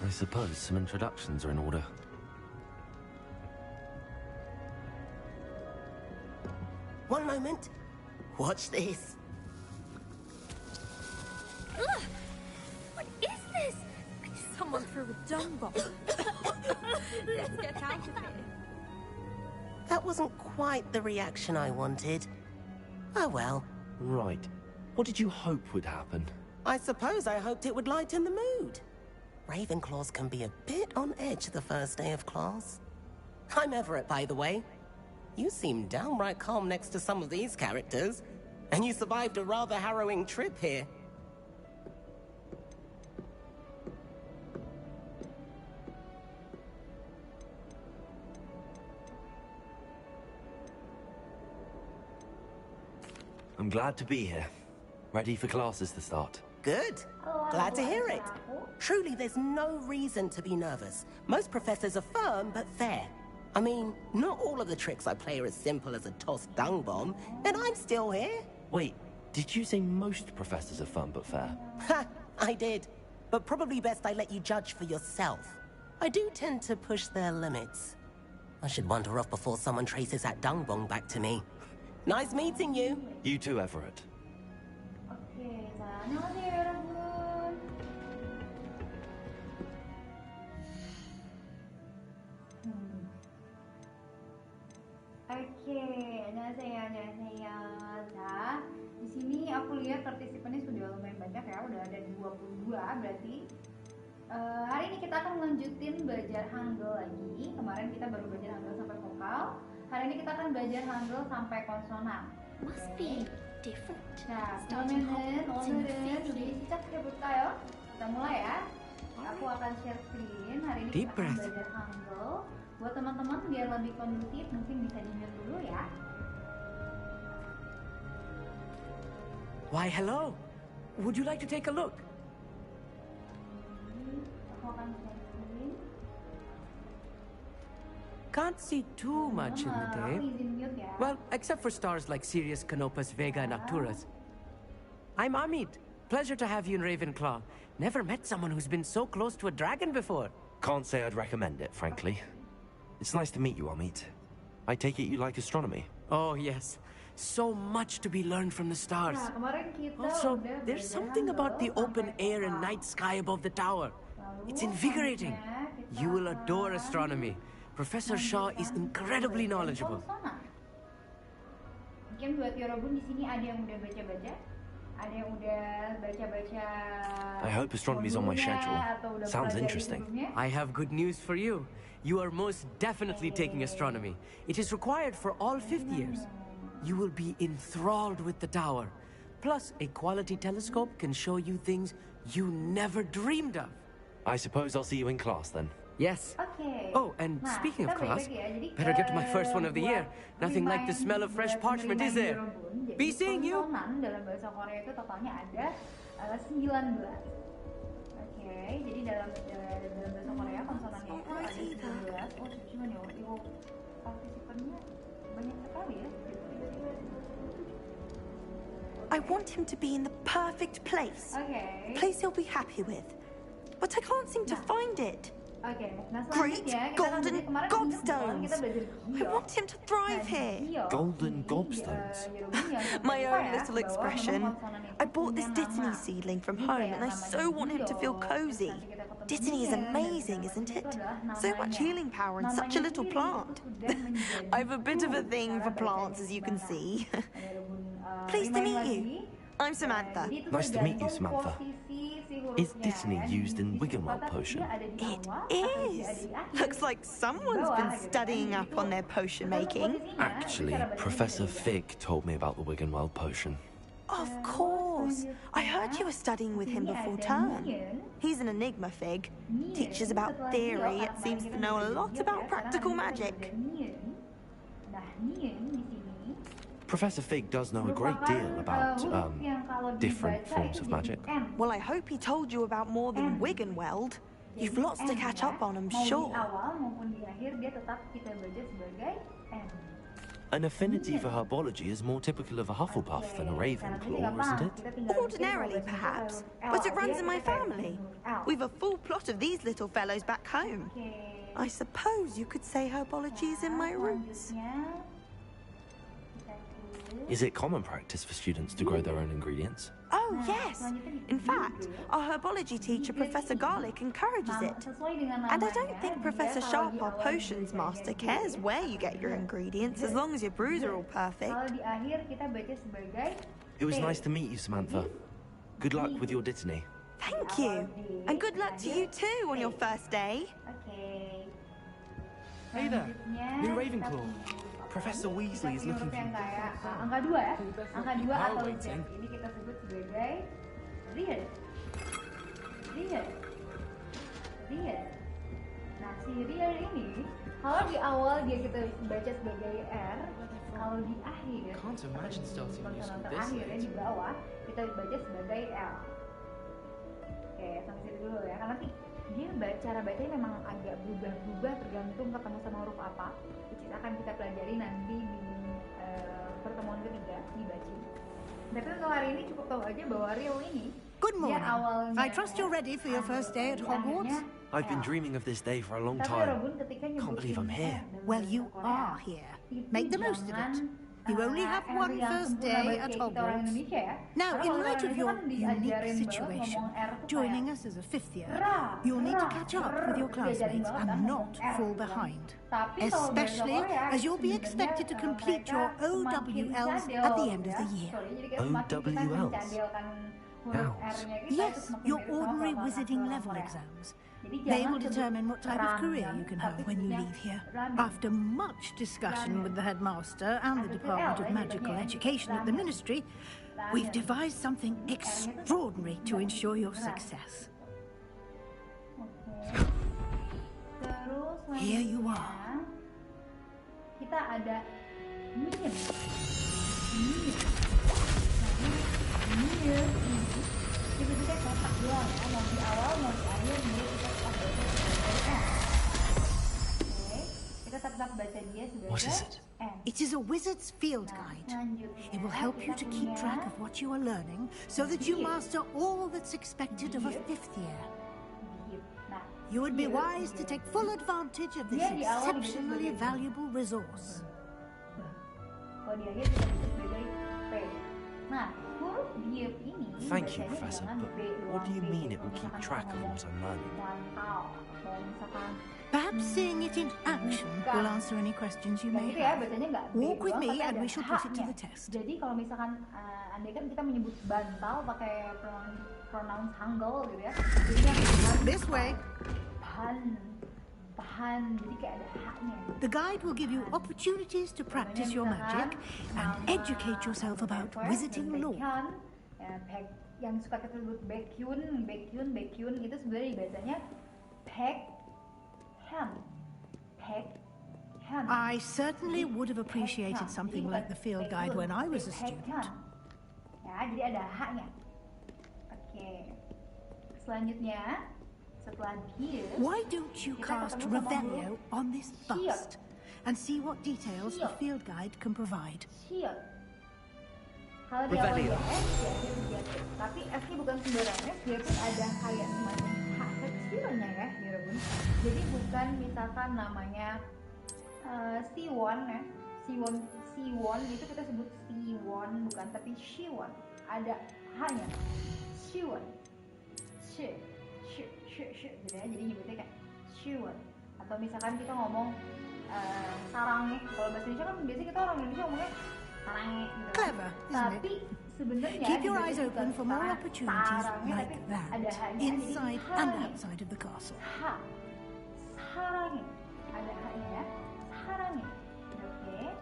I suppose some introductions are in order. One moment. Watch this. Ugh! What is this? Someone threw a dung bomb. Let's get out of here. That wasn't quite the reaction I wanted. Oh well. Right. What did you hope would happen? I suppose I hoped it would lighten the mood. Ravenclaws can be a bit on edge the first day of class. I'm Everett, by the way. You seem downright calm next to some of these characters. And you survived a rather harrowing trip here. I'm glad to be here. Ready for classes to start. Good. Glad to hear it. Truly, there's no reason to be nervous. Most professors are firm but fair. I mean, not all of the tricks I play are as simple as a tossed dung bomb, and I'm still here. Wait, did you say most professors are fun but fair? Ha! I did. But probably best I let you judge for yourself. I do tend to push their limits. I should wander off before someone traces that dung bomb back to me. Nice meeting you. You too, Everett. 오케이, 자, 안녕하세요, 여러분. Oke, 안녕하세요. Nah, di sini aku lihat partisipannya sudah lumayan banyak ya, udah ada 22 berarti. Hari ini kita akan lanjutin belajar Hangul lagi. Kemarin kita baru belajar Hangul sampai vokal. Hari ini kita akan belajar Hangul sampai konsonan. Must be different. Nah, kemarin 오늘은 우리 시작해볼까요? Kita mulai ya. Aku akan share screen. Hari ini kita akan belajar Hangul. Buat teman-teman biar lebih kondusif, mungkin bisa di-mute dulu ya. Why, hello. Would you like to take a look? Aku akan share screen. Can't see too much in the day. Aku izin mute ya. Well, except for stars like Sirius, Canopus, Vega, and Arcturus. I'm Amit. Pleasure to have you in Ravenclaw. Never met someone who's been so close to a dragon before. Can't say I'd recommend it, frankly. It's nice to meet you, Amit. I take it you like astronomy? Oh, yes. So much to be learned from the stars. Nah, kemarin kita Also, udah there's belajar something about the Hangul open sampai air and vokal. night sky above the tower. Lalu, It's invigorating. selanjutnya kita You will adore akan astronomy. Professor Shaw is incredibly knowledgeable. Mungkin buat Yorobun di sini ada yang udah baca-baca, ada yang udah baca-baca. I hope astronomy's on my modulnya schedule. atau udah Sounds pelajari interesting. sebelumnya. I have good news for you. You are most definitely taking astronomy. It is required for all fifth years. You will be enthralled with the tower. Plus, a quality telescope can show you things you never dreamed of. I suppose I'll see you in class then. Yes. Oke. Oh, and Nah, speaking kita of balik class, lagi ya. Jadi, better get to my first one of the buat year. Nothing like the remind smell of fresh buat parchment, is remind there? Yorobun, jadi Be seeing you. konsonan dalam bahasa Korea itu totalnya ada 19. Oke, jadi dalam bahasa Korea konsonannya itu ada 19. Oh, cuman ya, partisipannya banyak sekali ya. I want him to be in the perfect place. Oke. Place he'll be happy with. But I can't seem to find it. Oke, nah Great selanjutnya kita akan golden belajar kemarin gobstones. kita belajar I gio. want him to thrive here. Golden gobstones? My own little expression. I bought this Dittany seedling from home and I so want him to feel cozy. Dittany is amazing, isn't it? So much healing power in such a little plant. I've a bit of a thing for plants, as you can see. Pleased to meet you. I'm Samantha. Nice to meet you, Samantha. Is Dittany used in Wiggenweld potion? It is. Looks like someone's been studying up on their potion making. Actually, Professor Fig told me about the Wiggenweld potion. Of course. I heard you were studying with him before term. He's an enigma, Fig. Teaches about theory, yet seems to know a lot about practical magic. Professor Fig does know a great deal about, different forms of magic. Well, I hope he told you about more than Wiggenweld. You've lots to catch up on, I'm sure. Mau di awal maupun di akhir dia tetap kita baca sebagai M. An affinity for herbology is more typical of a Hufflepuff than a Ravenclaw, isn't it? Ordinarily, perhaps, but it runs in my family. We've a full plot of these little fellows back home. I suppose you could say herbology is in my roots. Is it common practice for students to grow their own ingredients? Oh, yes. In fact, our herbology teacher, Professor Garlic, encourages it. And I don't think Professor Sharp, our potions master, cares where you get your ingredients as long as your brews are all perfect. It was nice to meet you, Samantha. Good luck with your Dittany. Thank you. And good luck to you too on your first day. Hey there, new Ravenclaw. Professor Weasley is looking for you. Angka 2 ya. Angka 2 atau Z. Ini kita sebut sebagai real. Nah, si real ini kalau di awal dia kita baca sebagai R, kalau di akhir konsonant terakhirnya di bawah kita baca sebagai L. Oke, sampai situ dulu ya. Karena nanti dia cara bacanya memang agak berubah-ubah tergantung ketemu sama huruf apa. Which akan kita pelajari nanti di pertemuan ketiga di Baci. Tapi untuk hari ini cukup tahu aja bahwa real ini Good morning. I trust you're ready for your first day at Hogwarts? I've been dreaming of this day for a long time. Can't believe I'm here. Well, you are here. Make the most of it. You only have one first day at Hogwarts. Now, in light of your unique situation, joining us as a fifth year, you'll need to catch up with your classmates and not fall behind. Especially as you'll be expected to complete your OWLs at the end of the year. OWLs? Owls? Yes, your ordinary wizarding level exams. They will determine what type of career you can have when you leave here. After much discussion with the headmaster and the Department of Magical Education at the Ministry, we've devised something extraordinary to ensure your success. Here you are. Kita ada Mir. Itu kita kotak doang ya, mau di awal mau di akhir dia kita tetap baca sebagai N. Oke, kita tetap baca dia sebagai N. It is a wizard's field guide. It will help you to keep track of what you are learning so that you master all that's expected of a fifth year. You would be wise to take full advantage of this exceptionally valuable resource. Kalau di akhir kita baca sebagai P. Nah, huruf diep ini Thank you, Professor, but what do you mean it will keep track of what I'm learning? Perhaps seeing it in action will answer any questions you may have. Walk with me and we shall put it to the test. Jadi kalau misalkan andai kan kita menyebut bantal pakai pronoun Hangul gitu ya. This way. Bahan, jadi kayak ada haknya. The guide will give you opportunities to practice your magic and educate yourself about wizarding lore. Yang suka kita sebut Baekhyun itu sebenarnya dibacanya Baekhyun. I certainly would have appreciated something like the field guide when I was a student. Ya, jadi ada haknya. Oke. Selanjutnya, setelah dia, why don't you cast Revelio on this bust and see what details the field guide can provide? Kalau di awal dia S, di akhir dia T. Tapi F-nya bukan sembarang S, dia pun ada kayak semacam hak kecilnya ya, Dirabun. Jadi bukan misalkan namanya Siwon ya, Siwon itu kita sebut Siwon bukan, tapi Siwon. Ada H-nya, Siwon, gitu ya, jadi nyebutnya kayak Siwon. Atau misalkan kita ngomong sarangnya, kalau bahasa Indonesia kan biasanya kita orang Indonesia ngomongnya sarangnya gitu. Clever, Tapi sebenarnya keep your eyes open for more opportunities like that, inside and outside of the castle. Sarangnya, ada H-nya ya, sarangnya. Oke.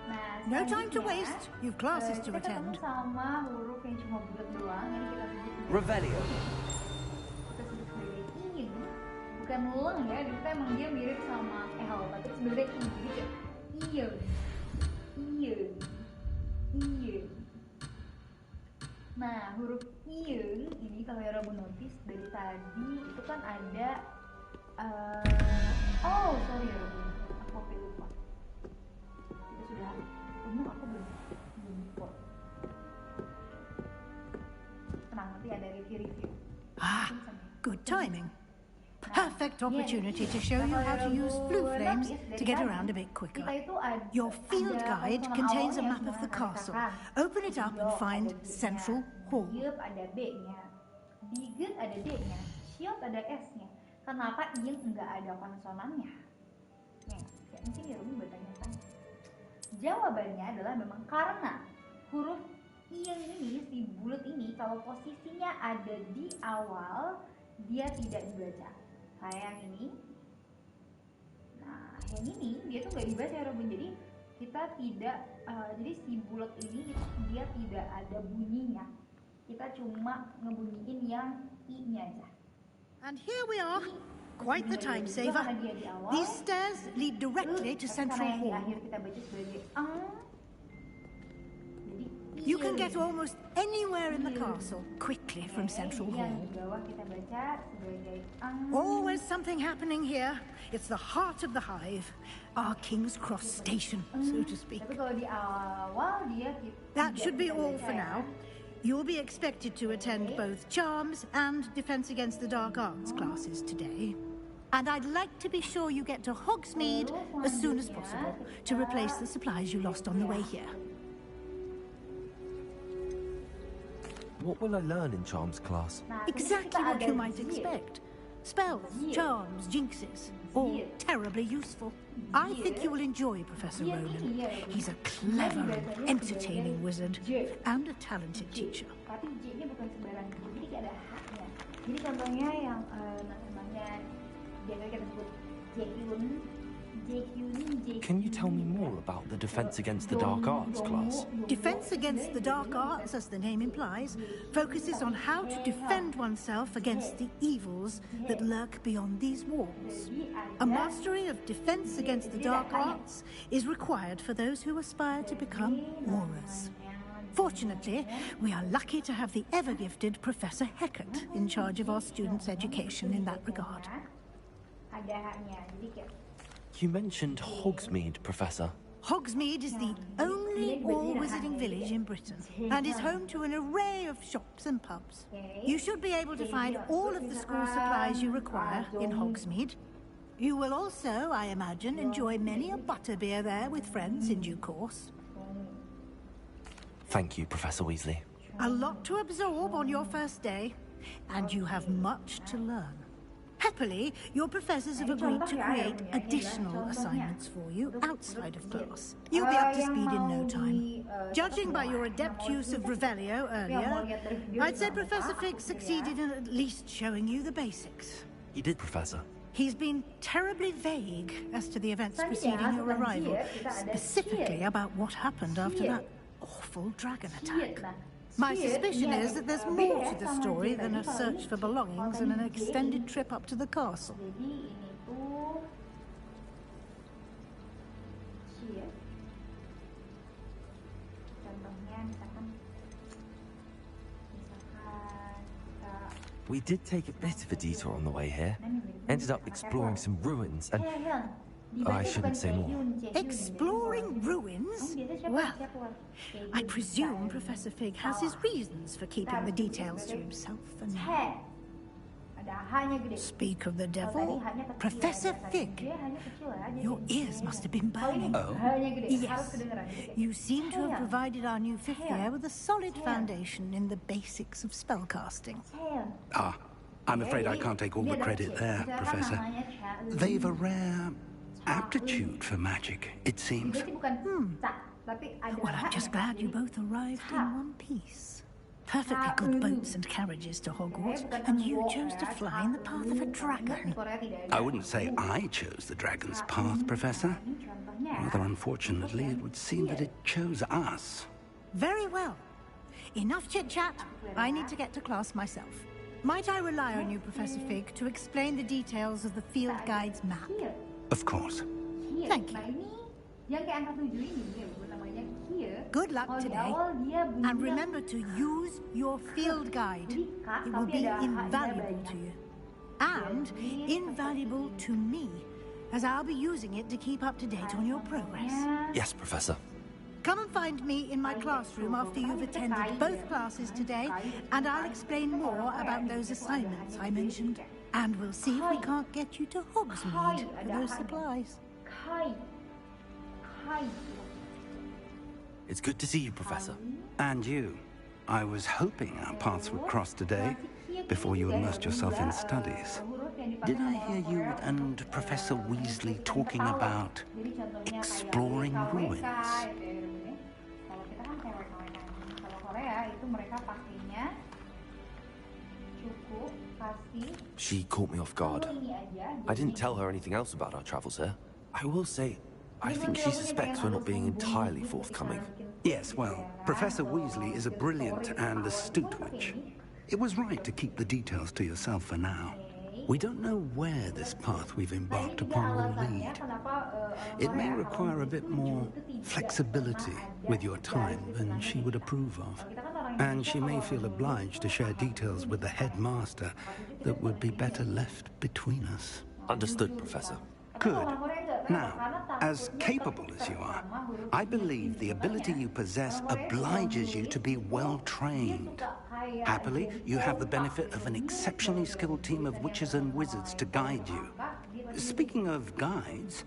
Nah, no time to waste. You've classes to attend. Kita sama huruf yang cuma bulat doang, ini kita sebut Revelio. Kita sebut sebagai ingin, bukan leng ya. Kita emang dia mirip sama L, tapi sebenarnya ingin. Iya. Nah, huruf iya ini kalau ya Robo notice dari tadi itu kan ada sorry ya Robo, aku lupa. sudah penuh, aku belum full. Tenang, nanti ada review. Ah, good timing. Perfect opportunity to show you how to use blue flames to get around a bit quicker. Your field guide contains a map of the castle. Open it up and find Central Hall. Yep, ada B-nya. Bigot ada D-nya. Shield ada S-nya. Kenapa Ing nggak ada konsonannya? Nih, mungkin ya Rumi bertanya-tanya. Jawabannya adalah memang karena huruf Ing ini, si bulat ini, kalau posisinya ada di awal, dia tidak dibaca. Kayak yang ini. Nah, yang ini dia tuh nggak dibaca Robin. Jadi kita tidak, jadi si bulat ini dia tidak ada bunyinya. Kita cuma ngebunyiin yang I-nya aja. And here we are. Quite the time saver. These stairs lead directly to Central Hall. Kita baca sebagai You can get almost anywhere in the castle quickly from Central Hall. Always something happening here. It's the heart of the hive, our King's Cross station, so to speak. That should be all for now. You'll be expected to attend both Charms and Defense Against the Dark Arts classes today. And I'd like to be sure you get to Hogsmeade as soon as possible to replace the supplies you lost on the way here. What will I learn in Charms class? Exactly what you might expect. Spells, charms, jinxes, all terribly useful. I think you will enjoy Professor Ronan. He's a clever and entertaining wizard and a talented teacher. Tapi J-nya bukan sembarang J, jadi ada H-nya. Jadi contohnya yang namanya biasanya kita sebut J-Yun. Can you tell me more about the Defense Against the Dark Arts class? Defense Against the Dark Arts, as the name implies, focuses on how to defend oneself against the evils that lurk beyond these walls. A mastery of Defense Against the Dark Arts is required for those who aspire to become aurors. Fortunately, we are lucky to have the ever-gifted Professor Hecat in charge of our students' education in that regard. You mentioned Hogsmeade, Professor. Hogsmeade is the only all-wizarding village in Britain and is home to an array of shops and pubs. You should be able to find all of the school supplies you require in Hogsmeade. You will also, I imagine, enjoy many a butterbeer there with friends in due course. Thank you, Professor Weasley. A lot to absorb on your first day, and you have much to learn. Happily, your professors have agreed to create additional assignments for you outside of class. You'll be up to speed in no time. Judging by your adept use of Revelio earlier, I'd say Professor Fig succeeded in at least showing you the basics. He did, Professor. He's been terribly vague as to the events preceding your arrival, specifically about what happened after that awful dragon attack. My suspicion is that there's more to the story than a search for belongings and an extended trip up to the castle. We did take a bit of a detour on the way here. Ended up exploring some ruins and... I shouldn't say more. Exploring ruins? Well, I presume Professor Fig has his reasons for keeping the details to himself and... Speak of the devil, Professor Fig. Your ears must have been burning. Oh? Yes. You seem to have provided our new fifth year with a solid foundation in the basics of spellcasting. Ah, I'm afraid I can't take all the credit there, Professor. They've a rare aptitude for magic, it seems. Well, I'm just glad you both arrived in one piece. Perfectly good boats and carriages to Hogwarts, and you chose to fly in the path of a dragon. I wouldn't say I chose the dragon's path, Professor. Rather unfortunately, it would seem that it chose us. Very well. Enough chit-chat. I need to get to class myself. Might I rely on you, Professor Fig, to explain the details of the field guide's map? Of course. Thank you. Good luck today. And remember to use your field guide. It will be invaluable to you. And invaluable to me, as I'll be using it to keep up to date on your progress. Yes, Professor. Come and find me in my classroom after you've attended both classes today, and I'll explain more about those assignments I mentioned. And we'll see if we can't get you to Hogsmeade for those supplies. It's good to see you, Professor. And you. I was hoping our paths would cross today, before you immersed yourself in studies. Did I hear you and Professor Weasley talking about exploring ruins? She caught me off guard. I didn't tell her anything else about our travels here. I will say, I think she suspects we're not being entirely forthcoming. Yes, well, Professor Weasley is a brilliant and astute witch. It was right to keep the details to yourself for now. We don't know where this path we've embarked upon will lead. It may require a bit more flexibility with your time than she would approve of. And she may feel obliged to share details with the headmaster that would be better left between us. Understood, Professor. Good. Now, as capable as you are, I believe the ability you possess obliges you to be well trained. Happily, you have the benefit of an exceptionally skilled team of witches and wizards to guide you. Speaking of guides,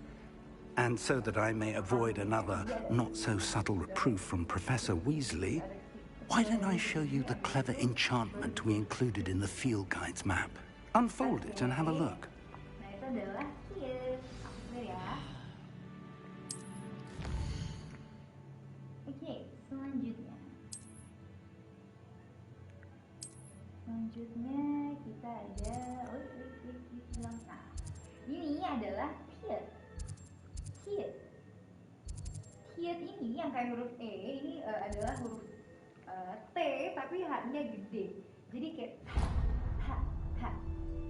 and so that I may avoid another not-so-subtle reproof from Professor Weasley, why don't I show you the clever enchantment we included in the field guide's map? Unfold it and have a look. Selanjutnya kita ada ini adalah Tiet. Tiet ini yang kayak huruf E, ini adalah huruf T tapi H-nya gede. Jadi kayak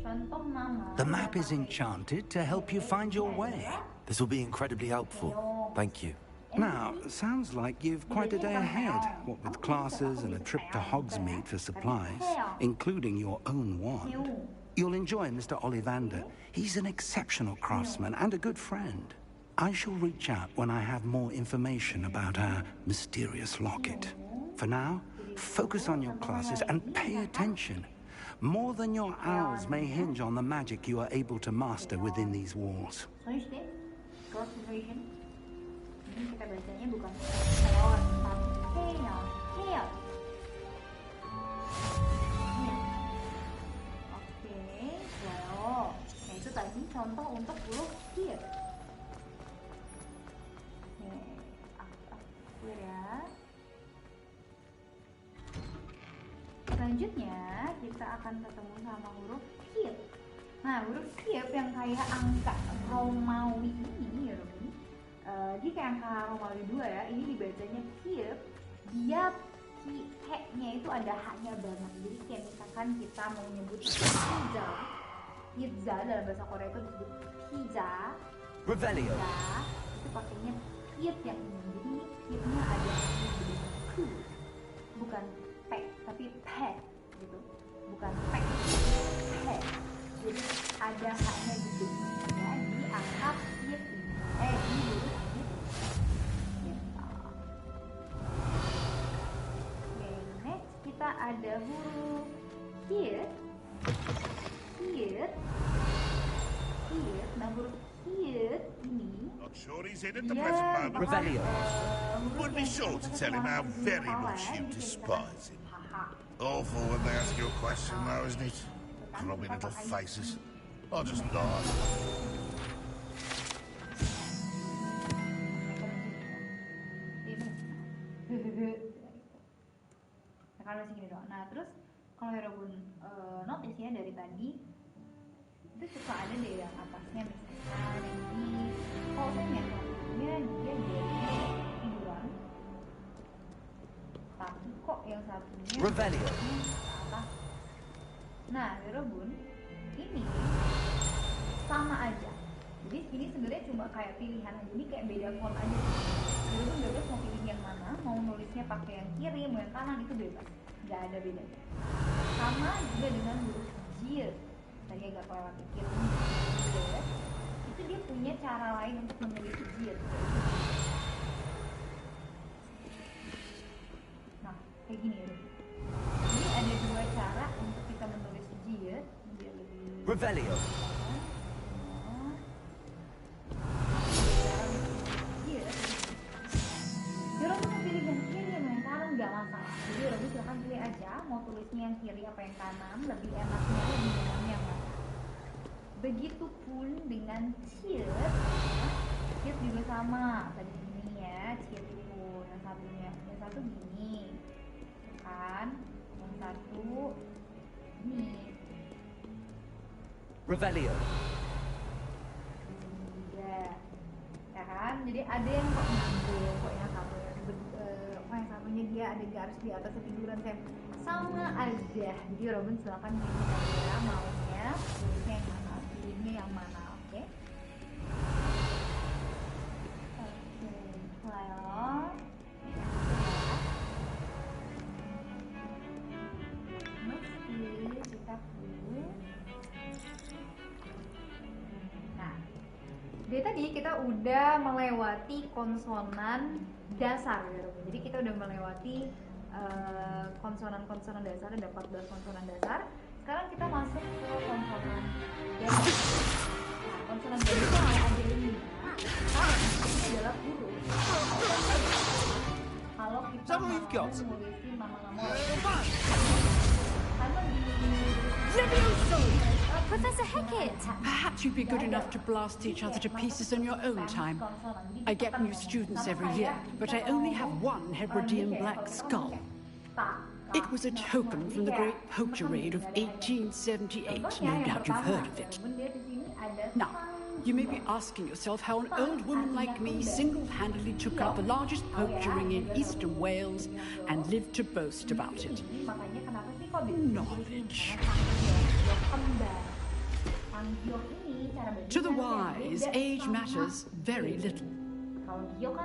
contoh nama. The map is enchanted to help you find your way. This will be incredibly helpful. Thank you. Now, sounds like you've quite a day ahead, what with classes and a trip to Hogsmeade for supplies, including your own wand. You'll enjoy Mr. Ollivander. He's an exceptional craftsman and a good friend. I shall reach out when I have more information about our mysterious locket. For now, focus on your classes and pay attention. More than your hours may hinge on the magic you are able to master within these walls. Kita bacanya bukan Heon, tapi Heon. Oke, well. Nah itu tadi contoh untuk huruf here. Ya. Selanjutnya kita akan ketemu sama huruf here. Nah huruf here yang kayak angka Romawi ini ya Robin. Dia kayak angka Romawi 2 ya, ini dibacanya Kiev. Dia H-nya itu ada H-nya banget. Jadi kayak misalkan kita mau nyebut pizza dalam bahasa Korea itu disebut pizza. Revelio. Itu pakainya Kiev yang ini. Jadi Kievnya ada K, bukan P, tapi P gitu. Bukan P, P. Jadi ada H-nya gitu. Ya, di angka Kiev ini. Ini next kita ada huruf here. Nah huruf here ini Not sure he's in at the present moment. Revelio. Would be sure to tell him how very much you despise him. Awful when they ask you a question though, isn't it? Grubby little faces. I'll just laugh. Kalau masih gini doang. Nah terus kalau Yorobun notice ya dari tadi itu suka ada deh yang atasnya misalkan yang ini. Kalau saya ngeliatnya dia dari tiduran, tapi kok yang satunya Revelio. atas. Nah Yorobun ini sama aja. Jadi ini sebenarnya cuma kayak pilihan aja, ini kayak beda font aja. Yorobun bebas mau pilih yang mana, mau nulisnya pakai yang kiri, mau yang kanan itu bebas. Nggak ada bedanya. Sama juga dengan huruf jir. Tadi agak kelewat dikit. Itu dia punya punya cara lain untuk menulis jir. Nah, kayak gini ya. Jadi ada dua cara untuk kita menulis jir. Revelio. Robin mau pilih yang kiri yang yang kanan nggak masalah. Jadi Robin silahkan pilih aja mau tulisnya yang kiri apa yang kanan, lebih enaknya lebih nyamannya yang mana. Begitupun dengan cheat, cheat juga sama. Tadi gini ya, cheat itu yang satunya, yang satu gini, kan? Yang satu gini. Revelio. Ya kan? Jadi ada yang kok nyambung, kok yang satunya yang satunya dia ada garis di atas tiduran sama aja. Jadi Robin silakan pilih aja maunya tulisnya yang mana, pilihnya yang mana, oke? Lalu mesti kita pilih. Nah, dari tadi kita udah melewati konsonan dasar ya, jadi kita udah melewati konsonan-konsonan dasar, ada 14 konsonan dasar. Sekarang kita masuk ke konsonan dasar. Nah, konsonan dasar itu ada ini. Ini adalah huruf. Kalau kita mau menulisin nama-nama karena di Professor Hecat! Perhaps you'd be good enough to blast each other to pieces in your own time. I get new students every year, but I only have one Hebridean black skull. It was a token from the Great Poacher Raid of 1878. No doubt you've heard of it. Now, you may be asking yourself how an old woman like me single-handedly took out the largest poacher ring in eastern Wales and lived to boast about it. Knowledge. To the wise, age matters very little.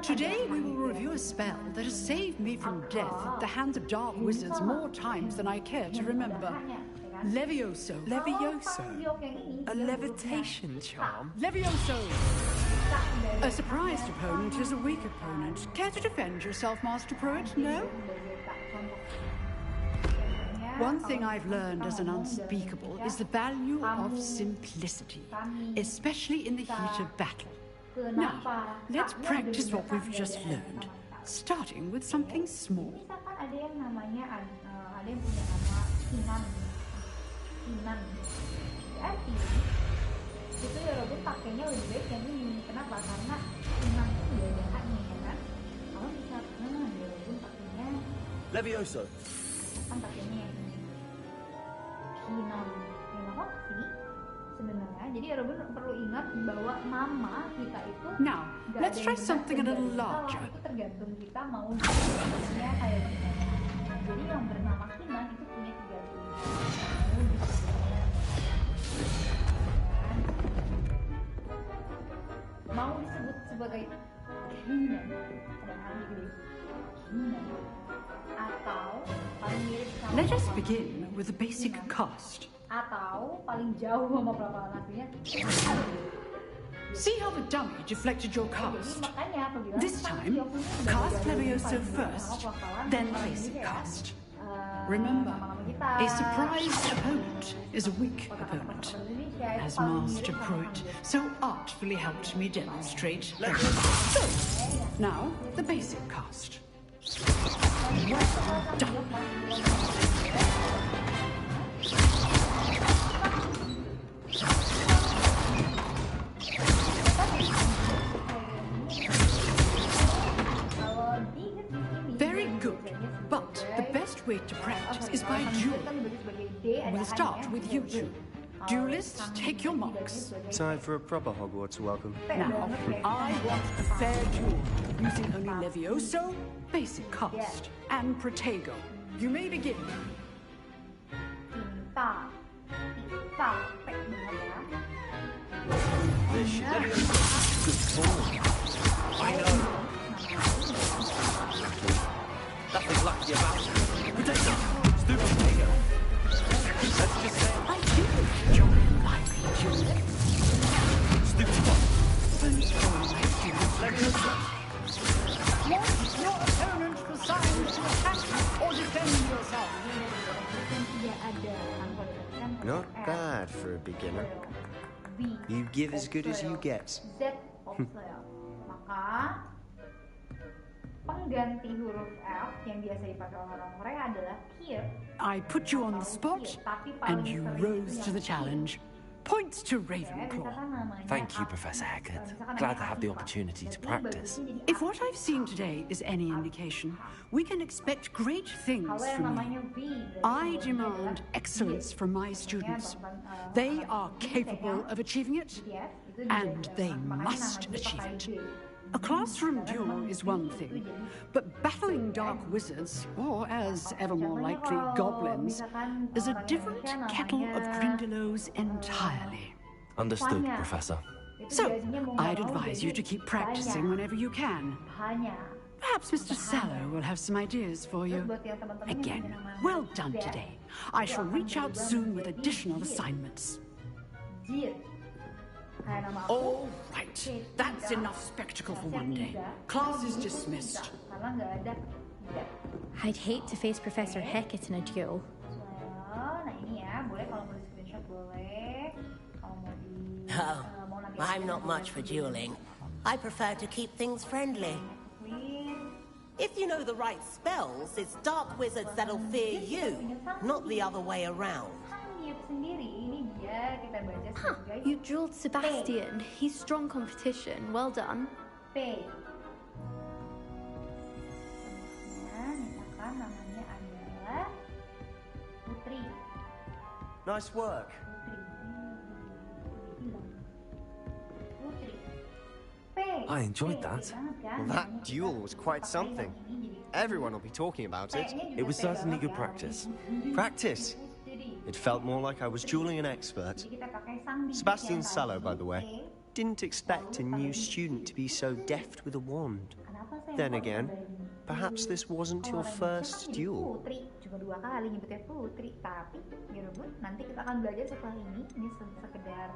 Today we will review a spell that has saved me from death at the hands of dark wizards more times than I care to remember. Levioso. Levioso? A levitation charm? Levioso! A surprised opponent is a weak opponent. Care to defend yourself, Master Pruitt? No? One thing I've learned as an unspeakable is the value of simplicity, especially in the heat of battle. Now, let's practice what we've just learned, starting with something small. Misalkan ada yang namanya, ada yang punya nama Kinan. Berarti itu ya Robin pakainya lebih baik yang ini. Kenapa? Karena Kinan itu udah ada haknya, ya kan? Kalau misalkan ya Robin pakainya Levioso. kan pakainya yang ini. Kinan. Yang apa sih? Sebenarnya, jadi Robin perlu ingat bahwa nama kita itu Now, let's try something a little larger. Itu tergantung kita mau disebutnya kayak gimana. Jadi yang bernama Kinan itu punya 3 pilihan. Mau disebut sebagai Kinan, ada hal gede. Kinan. Atau paling mirip sama Let us begin with the basic cast. atau paling jauh sama pelafalan aslinya. See how the dummy deflected your cast? This time, cast Levioso first, then basic cast. Remember, a surprised opponent is a weak opponent, as Master Pruitt so artfully helped me demonstrate. So, now, the basic cast. Well done. Very good, but the best way to practice is by duel. We'll start with you two. Duelists, take your marks. Time for a proper Hogwarts welcome. Now, I want a fair duel, using only Levioso, basic cast, and Protego. You may begin. This good form. I know. Nothing lucky about it. Potato! Stupid potato! Let's just say I do enjoy lively dueling. stupid one. Not bad for a beginner. You give as good as you get. Z 없어요. Maka pengganti huruf F yang biasa dipakai orang Korea adalah here. I put you on the spot, and you rose to the challenge. Points to Ravenclaw. Thank you, Professor Hecat. Glad to have the opportunity to practice. If what I've seen today is any indication, we can expect great things from you. I demand excellence from my students. They are capable of achieving it, and they must achieve it. A classroom duel is one thing, but battling dark wizards, or as ever more likely, goblins, is a different kettle of Grindylows entirely. Understood, Professor. So, I'd advise you to keep practicing whenever you can. Perhaps Mr. Sallow will have some ideas for you. Again, well done today. I shall reach out soon with additional assignments. All right, that's enough spectacle for one day. Class is dismissed. I'd hate to face Professor Hecat in a duel. Oh, I'm not much for dueling. I prefer to keep things friendly. If you know the right spells, it's dark wizards that'll fear you, not the other way around. Huh, you dueled Sebastian. He's strong competition. Well done. P. Nice work. I enjoyed that. Well, that duel was quite something. Everyone will be talking about it. It was certainly good practice. Practice? It felt more like I was dueling an expert. Sebastian Sallow, by the way, didn't expect a new student to be so deft with a wand. Then again, perhaps this wasn't your first duel. Cuma 2 kali nyebutnya Putri, tapi ya Bun, nanti kita akan belajar setelah ini sekedar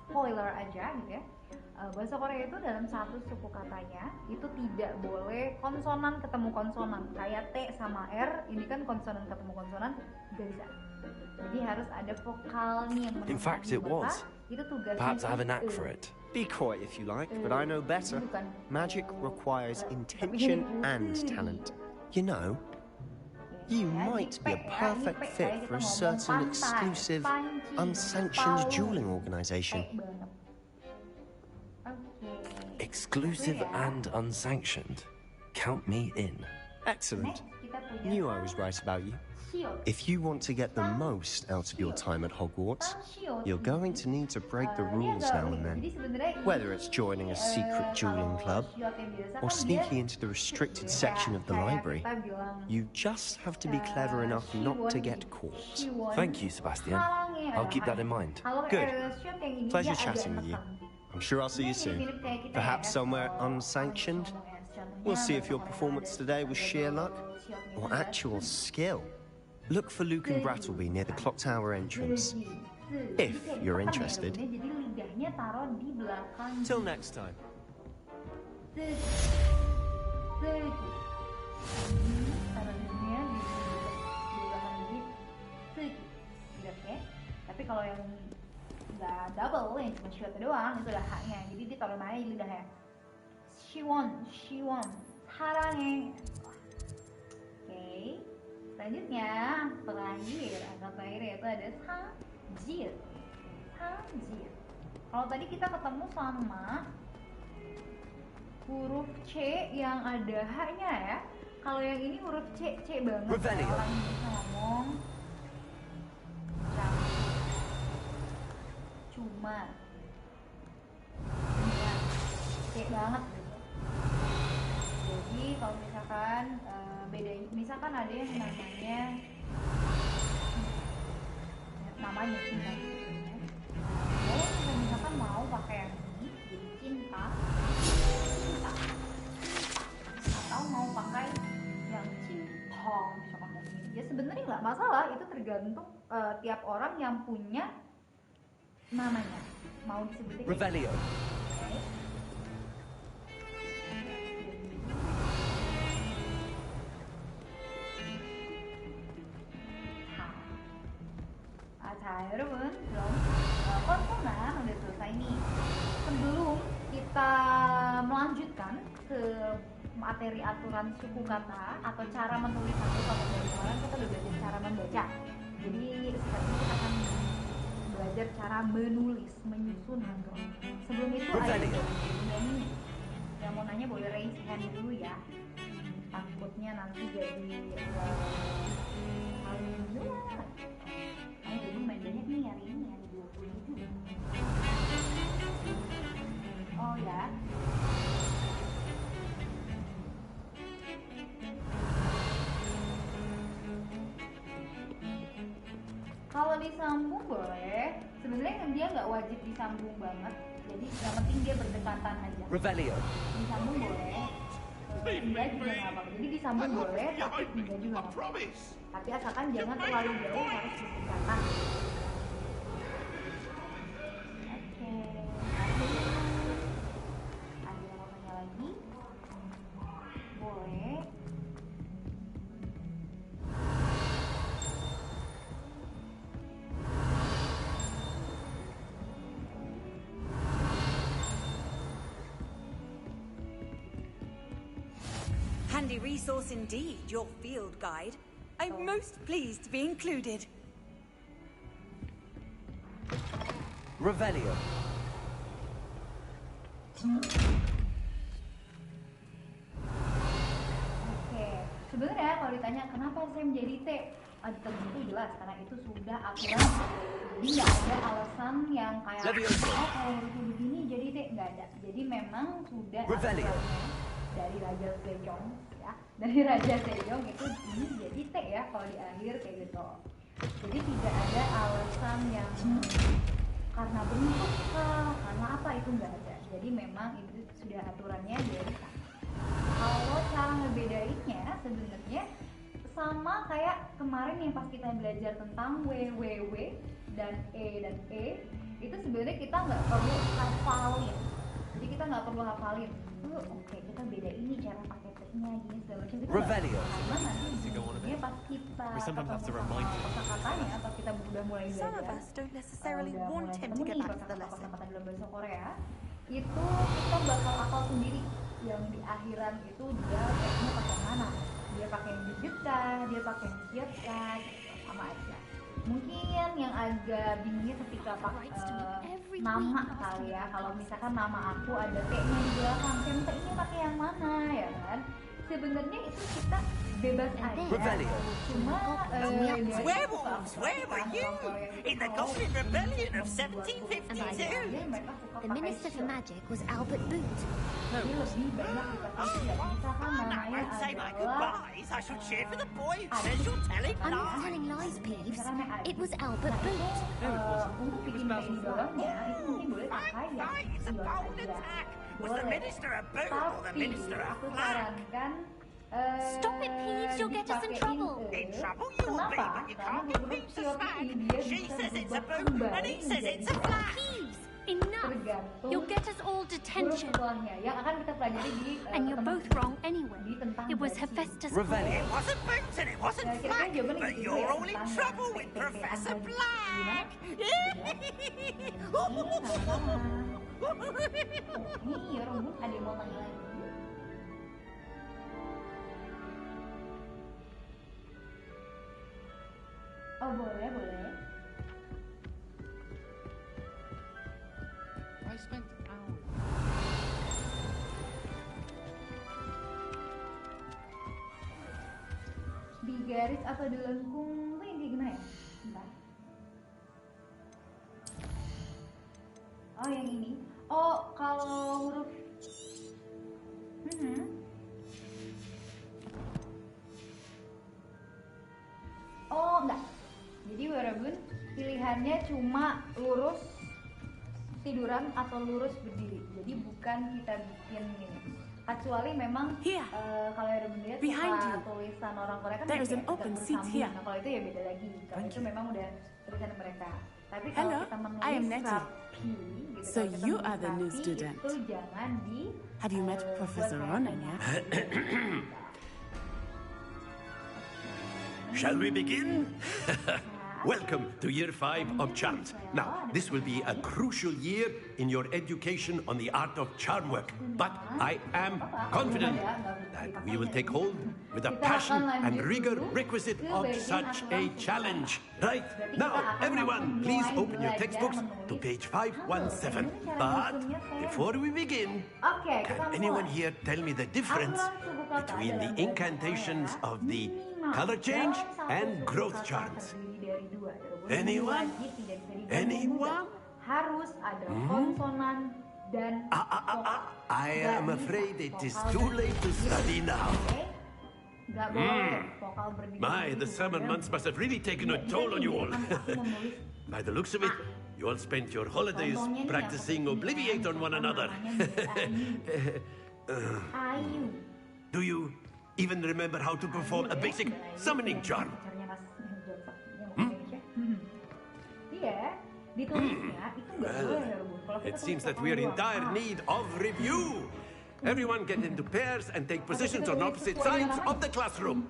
spoiler aja gitu ya. Bahasa Korea itu dalam satu suku katanya itu tidak boleh konsonan ketemu konsonan. Kayak T sama R, ini kan konsonan ketemu konsonan gak bisa. Jadi harus ada vokalnya yang In fact, it was. Itu tugasnya. Perhaps I have a knack for it. Be coy if you like, but I know better. Magic requires intention and talent. You know, you might be a perfect fit for a certain exclusive, unsanctioned dueling organization. Exclusive and unsanctioned. Count me in. Excellent. Knew I was right about you. If you want to get the most out of your time at Hogwarts, you're going to need to break the rules now and then. Whether it's joining a secret dueling club or sneaking into the restricted section of the library, you just have to be clever enough not to get caught. Thank you, Sebastian. I'll keep that in mind. Good. Pleasure chatting with you. I'm sure I'll see you soon. Perhaps somewhere unsanctioned. We'll see if your performance today was sheer luck or actual skill. Look for Luke and Brattleby near the clock tower entrance, if you're interested. Till next time. Tapi kalau yang nggak double, yang cuma shot doang, itu udah haknya. Jadi ditaruh mana di lidahnya. She won, 사랑해. Oke. Selanjutnya, terakhir, angka terakhir yaitu ada sanjir. Kalau tadi kita ketemu sama huruf C yang ada H-nya ya. Kalau yang ini huruf C banget. Orang bisa ngomong cuma C banget gitu. Jadi kalau misalkan bedain, misalkan ada yang namanya cinta gitu ya. Kalau misalkan mau pakai yang ini jadi cinta, atau mau pakai yang cintong misalkan kayak gini. Ya sebenarnya nggak masalah, itu tergantung tiap orang yang punya namanya mau disebutnya Revelio. 자, 여러분, 그럼 konsonan udah selesai nih. Sebelum kita melanjutkan ke materi aturan suku kata atau cara menulis satu kata dari kemarin kita udah belajar cara membaca. Jadi sekarang kita akan belajar cara menulis, menyusun hangul. Sebelum itu ada yang mau nanya boleh raise hand dulu ya. Takutnya nanti jadi hal dua. Jadi main banyak nih hari ini ada 27. Oh ya. Kalau disambung boleh. Sebenarnya dia nggak wajib disambung banget. Jadi yang penting dia berdekatan aja. Revelio. Disambung boleh. Enggak juga nggak apa-apa. Jadi disambung boleh, tapi enggak juga nggak apa-apa. Tapi asalkan jangan terlalu jauh, harus berdekatan. Oke. Ada yang mau tanya lagi? Boleh. Handy resource indeed, your field guide. I'm most pleased to be included. Revelio. Oke, sebenarnya kalau ditanya kenapa saya menjadi T, tentu jelas karena itu sudah aturan. Jadi nggak ada alasan yang kayak kalau itu begini jadi T, nggak ada. Jadi memang sudah aturannya dari Raja Sejong ya, dari Raja Sejong itu ini jadi T ya kalau di akhir kayak gitu. Jadi tidak ada alasan yang karena bentuk karena apa itu nggak ada. Jadi memang itu sudah aturannya dari sana. Kalau cara ngebedainnya sebenarnya sama kayak kemarin yang pas kita belajar tentang WWW dan E itu sebenarnya kita nggak perlu hafalin. Jadi kita nggak perlu hafalin. Oke, kita beda ini cara pakai T-nya gini segala macam itu. Karena nanti bunyinya pas kita kata-katanya pas kita udah mulai belajar. Kata-kata dalam bahasa Korea itu kita bakal hafal sendiri. Yang di akhiran itu dia T-nya pakai mana? Dia pakai yang dijeta, dia pakai yang siapka, sama aja. Mungkin yang agak bingungnya ketika nama kali ya. Kalau misalkan nama aku ada T-nya di belakang, T-nya pakai yang mana ya kan? Sebenarnya itu kita bebas aja. Cuma Werewolves, where were you? In the Goblin Rebellion of 1752. The Minister for Magic was Albert Boot. Jadi lebih banyak dikasih ya. Misalkan namanya adalah I should cheer for the boy who says you're telling I'm not telling lies, Peeves. It was Albert Boot. Untuk bikin T di bawahnya itu mungkin boleh pakai ya. Was the minister a boot or the minister a flag? Stop it, Peeves, you'll get us in trouble. In trouble you will be, but you can't give Peeves a flag. She says it's a boot and he says it's a flag. Peeves, enough. You'll get us all detention. And you're both wrong anyway. It was Hephaestus. It wasn't boots and it wasn't flag, but you're all in trouble with Professor Black. Ini ya Rombong ada yang mau tanya lagi? Oh boleh. I spent hours. Di garis atau di lengkung tuh yang kayak gimana ya? Bentar. Oh yang ini. Oh kalau huruf Oh enggak. Jadi Werabun pilihannya cuma lurus tiduran atau lurus berdiri. Jadi bukan kita bikin ini. Kecuali memang kalau Werabun lihat suka tulisan orang Korea kan There is an open seat here. Nah kalau itu ya beda lagi. Kalau itu memang udah tulisan mereka. Tapi kalau kita menulis rapi gitu, So you are the new student. Itu jangan di Have you met Professor Ronan yet? Shall we begin? Welcome to year 5 of charms. Now, this will be a crucial year in your education on the art of charm work. But I am confident that we will take hold with the passion and rigor requisite of such a challenge. Right? Now, everyone, please open your textbooks to page 517. But before we begin, can anyone here tell me the difference between the incantations of the color change and growth charms? Anyone? Anyone? Harus ada konsonan dan I am afraid it is too late to study now. My, the summer months must have really taken a toll on you all. By the looks of it, you all spent your holidays practicing Obliviate on one another. Do you even remember how to perform a basic summoning charm? Well, it seems that we are in dire need of review. Everyone get into pairs and take positions on opposite sides of the classroom.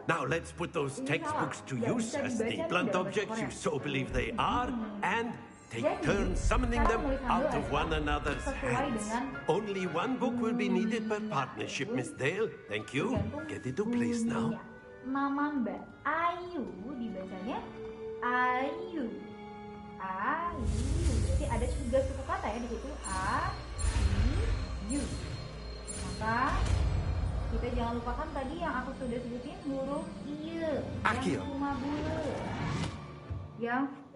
Now let's put those textbooks to use as the blunt objects you so believe they are, and take turns summoning them out of one another's hands. Only one book will be needed per partnership, Miss Dale. Thank you. Get into place now. Nama Mbak Ayu dibacanya Ayu. Ayu. Berarti ada 3 suku kata ya di situ. Ayu. Maka kita jangan lupakan tadi yang aku sudah sebutin huruf I. Yang cuma bulu.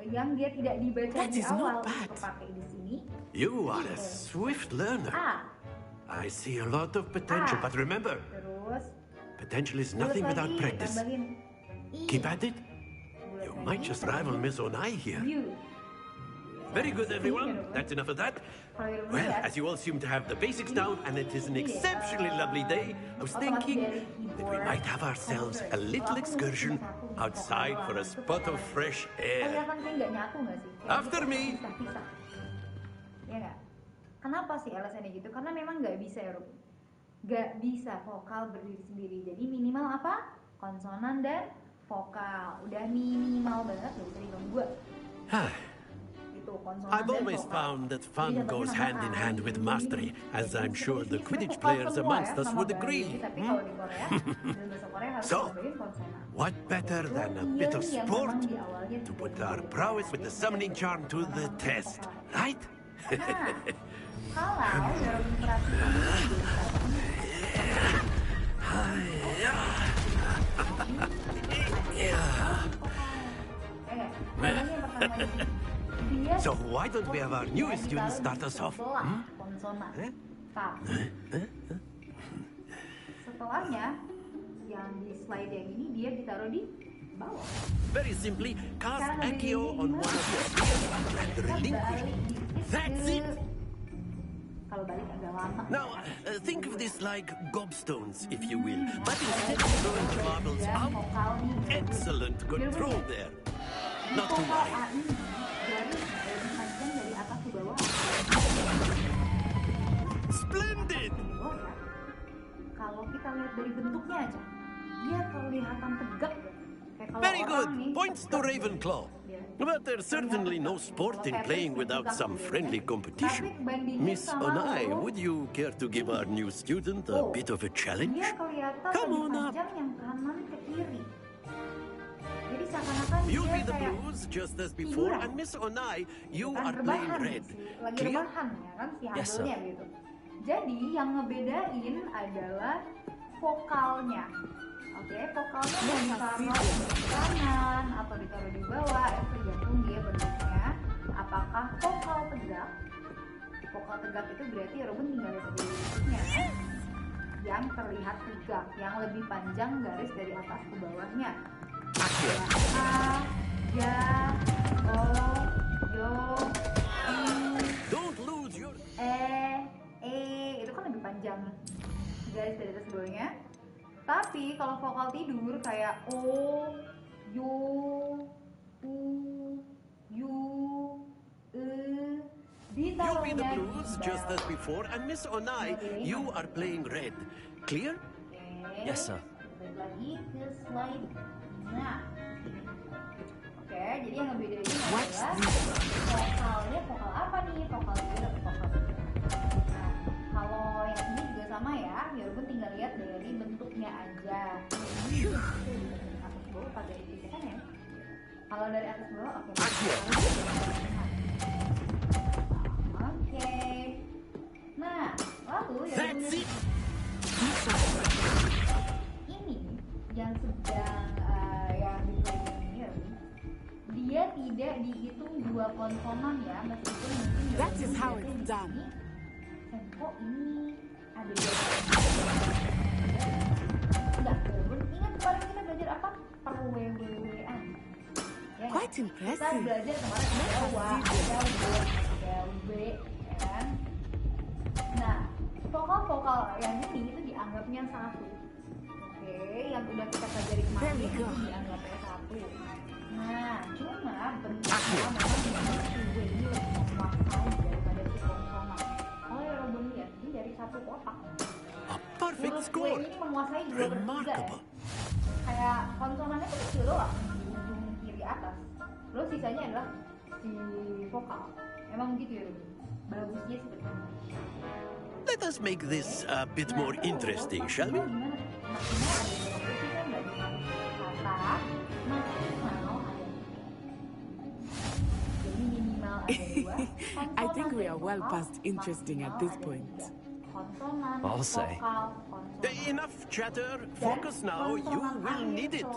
Yang dia tidak dibaca di awal itu pakai di sini. You are a swift learner. I see a lot of potential, but remember, potential is nothing without practice. Keep at it. You might just rival Miss Onai here. Very good, everyone. That's enough of that. Well, as you all seem to have the basics down, and it is an exceptionally lovely day, I was thinking that we might have ourselves a little excursion outside for a spot of fresh air. After me. Ya nggak? Kenapa sih alasannya gitu? Karena memang nggak bisa ya, Ruby. Nggak bisa vokal berdiri sendiri. Jadi minimal apa? Konsonan dan vokal. Udah minimal banget, nggak bisa diganggu. I've always found that fun goes hand in hand with mastery, as I'm sure the Quidditch players amongst us would agree. So, what better than a bit of sport to put our prowess with the summoning charm to the test, right? So why don't we have our newest students start us off? Setelahnya, yang di slide yang ini dia ditaruh di bawah. Very simply, cast Accio on one of your spheres and relinquish. That's it. Kalau balik agak lama. Now, think of this like gobstones, if you will. But instead of throwing the marbles out, excellent control there. Not to worry. Splendid! Kalau kita lihat dari bentuknya aja, dia kelihatan tegak. Very good. Points to Ravenclaw. But there's certainly no sport in playing without some friendly competition. Miss Onai, would you care to give our new student a bit of a challenge? Come on up. You'll be the blues just as before, and Miss Onai, you are playing red. Clear? Yes, sir. Jadi yang ngebedain adalah vokalnya. Oke, vokalnya mau ditaruh di kanan atau ditaruh di bawah, tergantung dia bentuknya. Apakah vokal tegak? Vokal tegak itu berarti Ruben tinggal lihat di bentuknya yang terlihat tegak, yang lebih panjang garis dari atas ke bawahnya. A, ya, o, yo, i, don't lose your itu kan lebih panjang garis dari atas ke bawahnya. Tapi kalau vokal tidur kayak o, yo, u, yu, You'll be the blues just as before, and Miss Onai, you are playing red. Clear? Yes, sir. Balik lagi ke slide. Nah, jadi yang ngebedain adalah vokalnya vokal apa nih? Vokal weird atau vokal weird. Nah, kalau yang ini juga sama ya, Yorobun tinggal lihat dari bentuknya aja. Ini dari atas bawah pada itu kan ya. Kalau dari atas bawah, oke. Oke. Nah, lalu Yorobun ini yang sedang yang dipelajari ini, dia tidak dihitung dua konsonan ya, meskipun mungkin That is how it's done. Kok ini ada dua enggak, ingat kemarin kita belajar apa? Perwewean ya, Quite impressive. kita belajar kemarin ada W, ada W kan. Nah, vokal-vokal yang ini itu dianggapnya satu. Oke, yang udah kita pelajari kemarin itu dianggapnya satu. Nah, cuma bentuknya memang si W ini lebih menguasai daripada si konsonan. Kalau Yorobun lihat ini dari satu kotak. Perfect Huruf W score. ini menguasai 2/3 ya. Kayak konsonannya itu kecil doang di ujung kiri atas. Terus sisanya adalah si vokal. Emang gitu ya, bagusnya sebenarnya. Let us make this a bit more interesting, shall we? I think we are well past interesting at this point. I'll say. Enough chatter. Focus now. You will need it.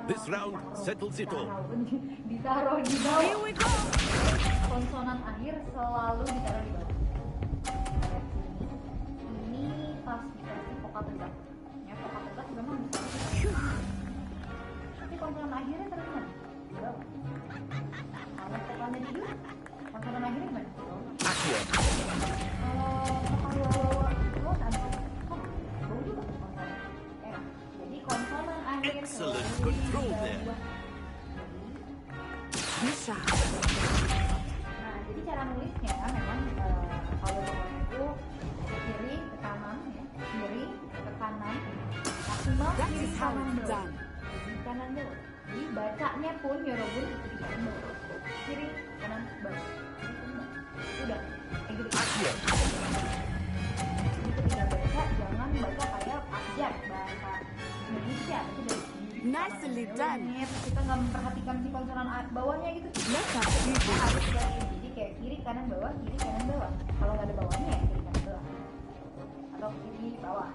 This round settles it all. Ditaruh di bawah. Here we go. Konsonan akhir selalu ditaruh di bawah. Ini pas dikasih vokal tegak. Ya, vokal tegak memang bisa. Tapi konsonan akhirnya taruh di mana? Di bawah. Kalau vokalnya di dulu, konsonan akhirnya gimana? Akhir. Excellent control there. Bisa. Nah, jadi cara nulisnya memang kalau itu kiri ke kanan ya, kiri ke kanan, maksimal kiri kanan dulu, kiri kanan dulu. Jadi bacanya pun Yorobun itu di kanan dulu, kiri kanan bawah, kiri kanan bawah. Udah, kayak gitu. Ketika baca jangan baca kayak abjad bahasa Indonesia itu dari Nicely done. kita nggak memperhatikan si konsonan bawahnya gitu. Kita harus ganti. Jadi kayak kiri kanan bawah, kiri kanan bawah. Kalau nggak ada bawahnya ya kiri kanan bawah. Atau kiri bawah.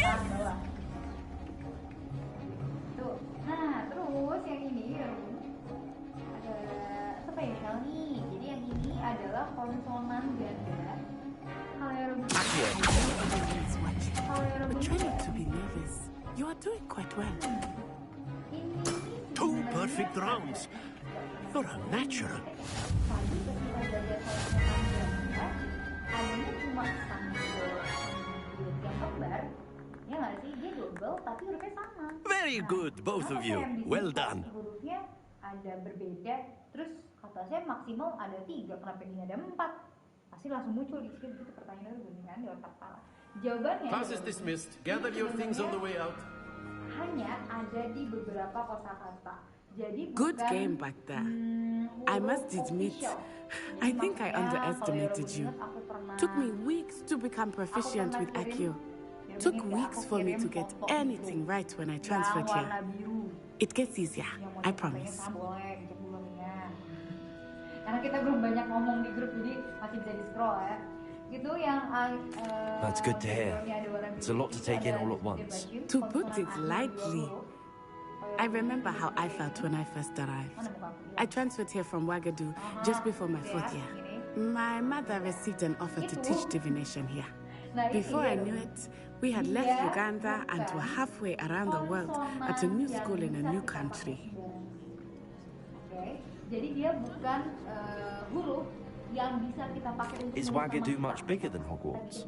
Kanan bawah. Tuh. Nah terus yang ini ada spesial nih. Jadi yang ini adalah konsonan ganda. Kalau Yorobun. Try not to be nervous. You are doing quite well. 2 perfect rounds. You're a natural. Adanya cuma sampul yang kembar. Ya nggak sih? Dia double tapi hurufnya sama. Very good, both of you. Well done. Hurufnya ada berbeda. Terus kata saya maksimal ada 3. Kenapa ini ada 4? Pasti langsung muncul di sini gitu pertanyaan dulu kan di otak kepala. Jawabannya Class is dismissed. Gather your things on the way out. Hanya ada di beberapa kosakata. Jadi Good game back there. I must admit, I think I underestimated you. Took me weeks to become proficient with IQ. Took weeks for me to get anything right when I transferred here. It gets easier, I promise. Karena kita belum banyak ngomong di grup, jadi masih bisa di-scroll ya. Gitu yang That's good to hear. It's a lot to take in all at once. To put it lightly, I remember how I felt when I first arrived. I transferred here from Wagadu just before my 4th year. My mother received an offer to teach divination here. Before I knew it, we had left Uganda and were halfway around the world at a new school in a new country. Jadi dia bukan huruf yang bisa kita pakai untuk. Is Wagadu much bigger than Hogwarts?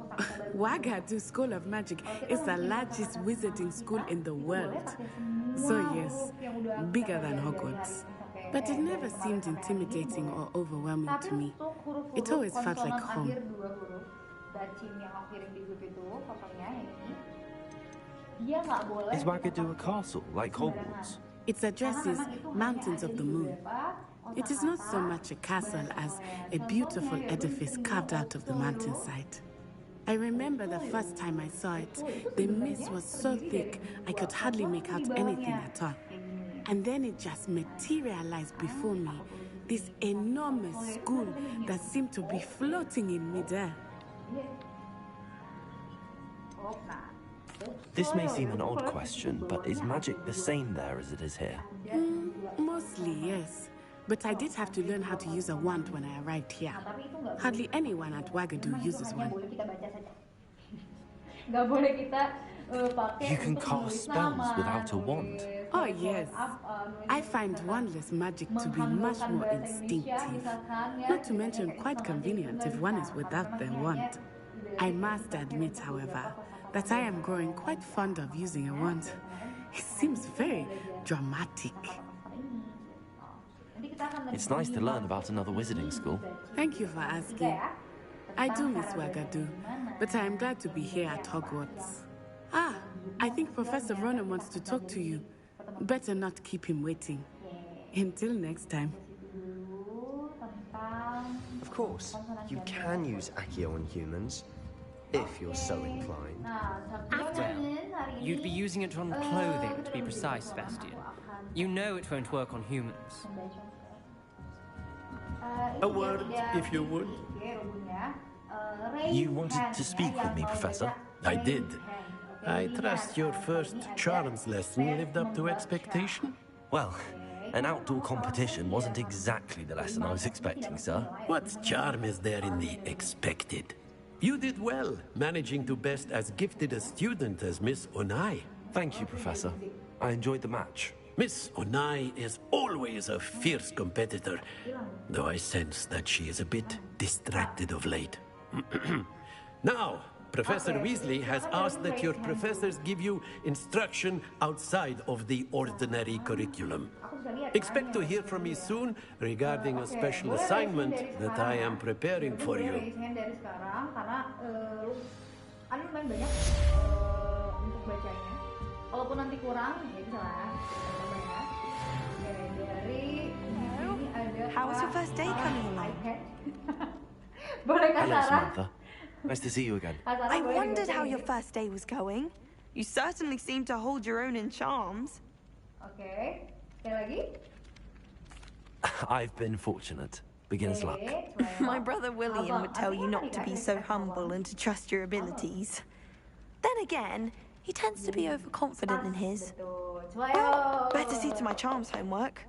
Wagadu School of Magic is the largest wizarding school in the world. So yes, bigger than Hogwarts. But it never seemed intimidating or overwhelming to me. It always felt like home. Is Wagadu a castle like Hogwarts? Its address is Mountains of the Moon. It is not so much a castle as a beautiful edifice carved out of the mountainside. I remember the first time I saw it, the mist was so thick I could hardly make out anything at all. And then it just materialized before me, this enormous school that seemed to be floating in midair. This may seem an odd question, but is magic the same there as it is here? Mostly, yes. But I did have to learn how to use a wand when I arrived here. Hardly anyone at Wagadu uses one. You can cast spells without a wand. Oh, yes. I find wandless magic to be much more instinctive. Not to mention quite convenient if one is without their wand. I must admit, however, that I am growing quite fond of using a wand. It seems very dramatic. It's nice to learn about another wizarding school. Thank you for asking. I do miss Wagadu, but I am glad to be here at Hogwarts. Ah, I think Professor Ronan wants to talk to you. Better not keep him waiting. Until next time. Of course, you can use Accio on humans, if you're so inclined. Well, you'd be using it on clothing, to be precise, Sebastian. You know it won't work on humans. A word, if you would. You wanted to speak with me, Professor? I did. I trust your first charms lesson lived up to expectation? Well, an outdoor competition wasn't exactly the lesson I was expecting, sir. What charm is there in the expected? You did well, managing to best as gifted a student as Miss Onai. Thank you, Professor. I enjoyed the match. Miss Onai is always a fierce competitor, though I sense that she is a bit distracted of late. Now, Professor Weasley has asked that your professors give you instruction outside of the ordinary curriculum. Expect to hear from me soon regarding a special assignment that I am preparing for you. Kalaupun nanti kurang, ya bisa lah. How was your first day coming along? Hello, Samantha. Nice to see you again. I wondered how your first day was going. You certainly seem to hold your own in charms. Okay. Sekali lagi. I've been fortunate. Beginner's luck. My brother William would tell you not to be so humble and to trust your abilities. Then again, he tends to be overconfident in his. Well, better see to my charms homework.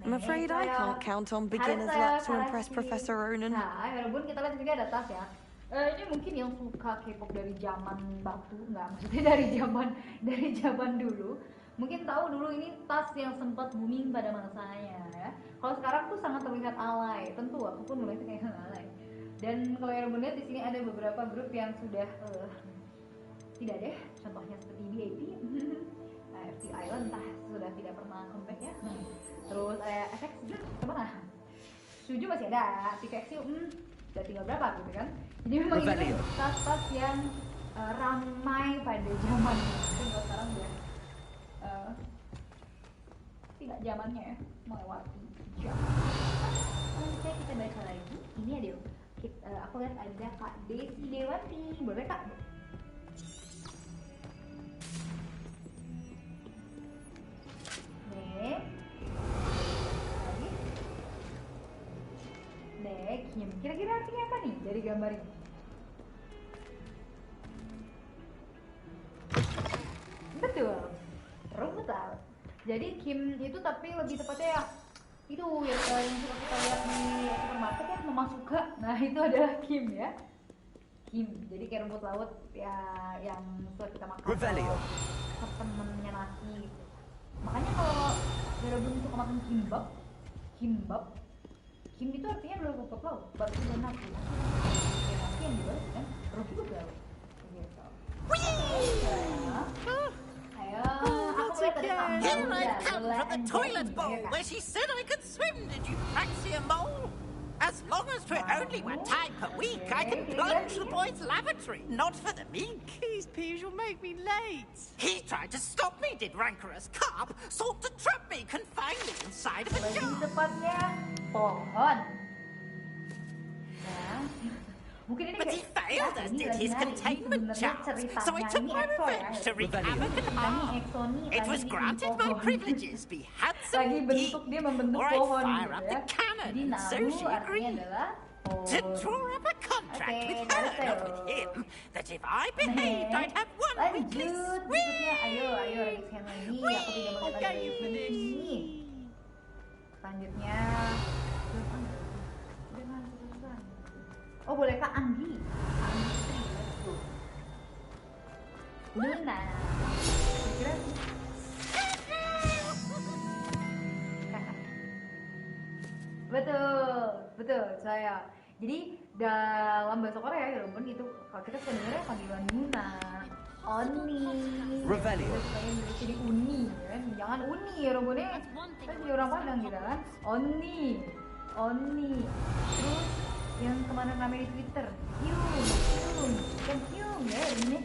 I'm afraid I can't count on beginner's luck to impress Professor Ronan. Nah, walaupun kita lihat sini ada tas ya. Ini mungkin yang suka K-pop dari zaman batu, nggak, maksudnya dari zaman dulu. Mungkin tahu dulu ini tas yang sempat booming pada masanya ya. Kalau sekarang tuh sangat terlihat alay. Tentu aku pun melihatnya kayak alay. Dan kalau yang lihat di sini ada beberapa grup yang sudah tidak deh, contohnya seperti BAP, FT Island entah sudah tidak pernah comeback ya. Terus FX kemana? Suju masih ada, TVX udah tinggal berapa gitu kan? Jadi memang ini tas-tas yang ramai pada zaman itu. Kalau sekarang udah tidak zamannya ya, melewati jam. Oke, kita baca lagi. Ini ada, aku lihat ada Kak Desi Dewati, boleh Kak? Kim. Kira-kira artinya apa nih dari gambar ini? Betul. Terus betul. Jadi Kim itu tapi lebih tepatnya ya itu yang suka kita lihat di supermarket ya, Mama suka. Nah itu adalah Kim ya. Kim. Jadi kayak rumput laut ya yang suka kita makan. Temennya nasi. Gitu. Makanya kalau Garabun suka makan kimbab. Kim itu artinya adalah rumput laut, batu dan nasi. Ya nasi yang dibalik kan, rumput laut. Gitu. Ayo, aku lihat ada kamu. Here I've come from the toilet bowl where she said I could swim. Did you fancy a mole? As long as we're only one time per week I can plunge the boy's lavatory, not for the meek. These peas will make me late. He tried to stop me, did rancorous carp, sought to trap me, confine me inside of a Lebih jar. tepatnya pohon. But he failed, as did his containment charms, so I took my revenge to wreak havoc and harm. It was granted my privileges be handsome indeed, or I'd fire up the cannon, and so she agreed. To draw up a contract with her, not with him, that if I behaved, I'd have one weekly Berikutnya, ayo raise hand lagi. Aku tidak boleh tanda ini. Selanjutnya, oh boleh Kak Anggi. Anggi, let's go. Luna. Kira betul saya. Jadi dalam bahasa Korea ya teman itu kalau kita sebenarnya panggilan Luna, Oni, Revelio. Jadi Uni, kan? Jangan Uni ya teman-teman. Kan jadi orang Padang gitu kan. Oni. Terus yang kemarin ramai di Twitter, Hyung, kan Hyung ya ini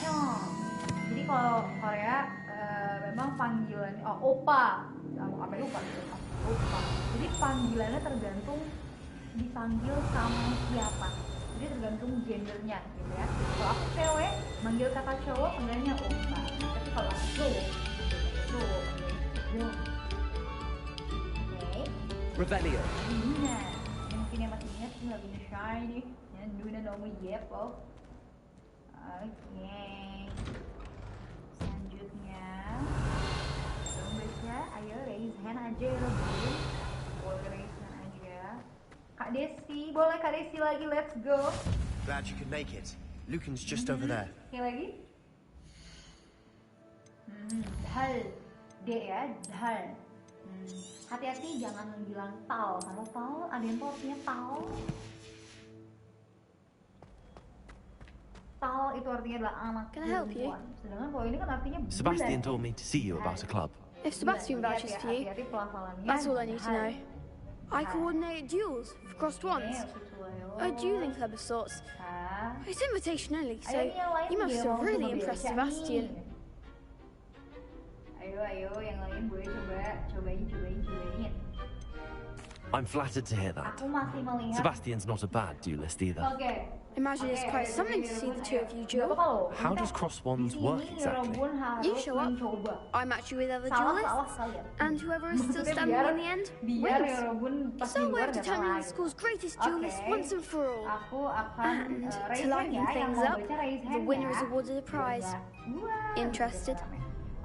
Hyung. Jadi kalau Korea memang panggilan Opa, apa itu panggilan Opa. Jadi panggilannya tergantung dipanggil sama siapa. Jadi tergantung gendernya gitu ya. Kalau aku cewek, manggil kakak cowok panggilannya Opa. Tapi kalau aku cowok panggilnya Oke. Revelio. Luna. Mungkin yang masih ingat sih lagunya Shiny ya, Luna Nomu Yepo. Oke. Selanjutnya belum baca, ayo raise hand aja ya Robin. Boleh raise hand aja. Kak Desi, boleh Kak Desi lagi, let's go. Glad you could make it. Lucan's just over there. Oke lagi. Dhal. D ya, dhal. Hati-hati jangan bilang tal. Kamu tahu ada yang tahu artinya tal? Tal itu artinya adalah anak perempuan. Sedangkan kalau ini kan artinya bulan. Sebastian told me to see you about a club. If Sebastian vouches for you, that's all I need to know. I coordinate duels for crossed ones. A dueling club of sorts. It's invitation only, so you must have really impressed Sebastian. Ayo, yang lain boleh cobain. I'm flattered to hear that. Aku masih melihat. Sebastian's not a bad duelist either. Imagine it's quite something to see the two of you duel. How does cross wands work exactly? You show up, I match you with other duelists, and whoever is still standing in the end wins. It's our way of determining the school's greatest duelist once and for all. And to lighten things up, the winner is awarded a prize. Interested?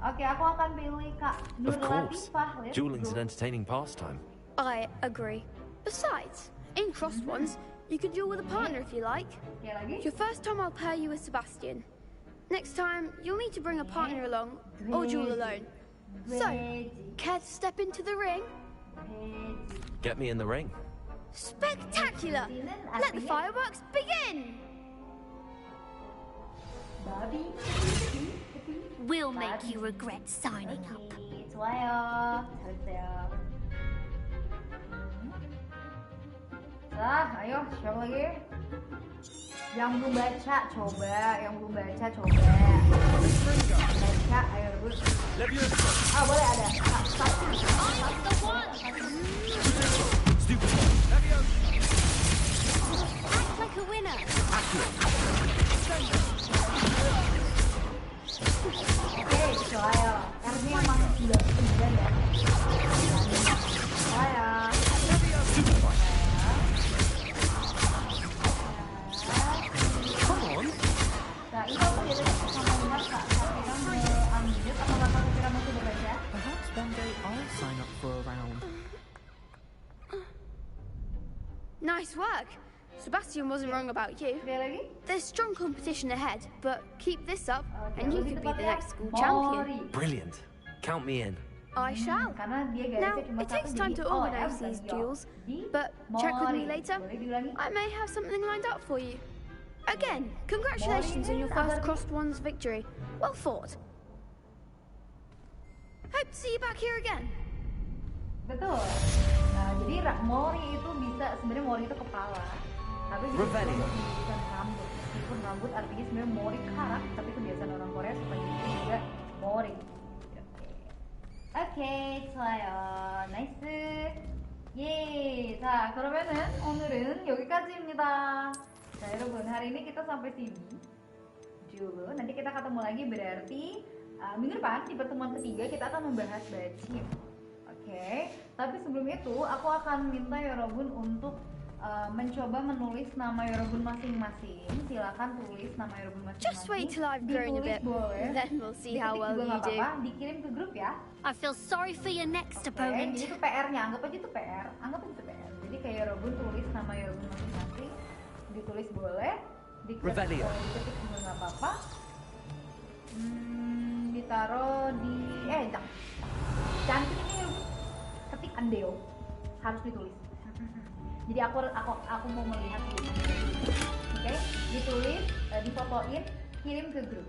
Oke, aku akan pilih Kak Nur Of course. Latifah. Dueling's an entertaining pastime. I agree. Besides, in crossed ones, you can duel with a partner if you like. Your first time I'll pair you with Sebastian. Next time, you'll need to bring a partner along, or duel alone. So, care to step into the ring? Get me in the ring. Spectacular! Let the fireworks begin! We'll make you regret signing up. 좋아요. 잘했어요. Ayo, siapa lagi? Yang belum baca, coba. Yang belum baca, coba. Baca, ayo rebut. Boleh ada. Satu. Act like a winner. Oke, 좋아요. R-nya emang 9 ya. 좋아요. Nah, itu aku jadi sama lihat Kak Sapira nge-unmute atau Kak Sapira masih bekerja? Perhaps one day I'll sign up for a round. Nice work. Sebastian wasn't wrong about you. There's strong competition ahead, but keep this up and you could be the next school champion. Brilliant. Count me in. I shall. Now, it takes time to organize these duels, but check with me later. I may have something lined up for you. Again, congratulations on your first crossed ones victory. Well fought. Hope to see you back here again. Betul. Nah, jadi Mori itu bisa, sebenarnya Mori itu kepala, tapi bisa kebiasaan rambut. Meskipun rambut artinya sebenarnya Mori karak, tapi kebiasaan orang Korea suka gitu juga Mori. Oke, 좋아요. 나이스. 예. 자, 그러면은 오늘은 여기까지입니다. 자, 여러분, hari ini kita sampai sini dulu. Nanti kita ketemu lagi berarti minggu depan di pertemuan ketiga kita akan membahas bacim. Oke. Tapi sebelum itu aku akan minta Yorobun untuk mencoba menulis nama Yorobun masing-masing. Silakan tulis nama Yorobun masing-masing. Just wait till I've grown a bit, then we'll see how well you do. Dikirim ke grup ya. I feel sorry for your next opponent. Jadi itu PR-nya, anggap aja itu PR. Anggap aja itu PR. Jadi kayak Yorobun tulis nama Yorobun masing-masing. Ditulis boleh, diketik juga nggak apa-apa. Ditaruh di jangan ketik ini, ketik Andeo, harus ditulis. Jadi aku mau melihat tulisannya. Oke, ditulis, difotoin, kirim ke grup.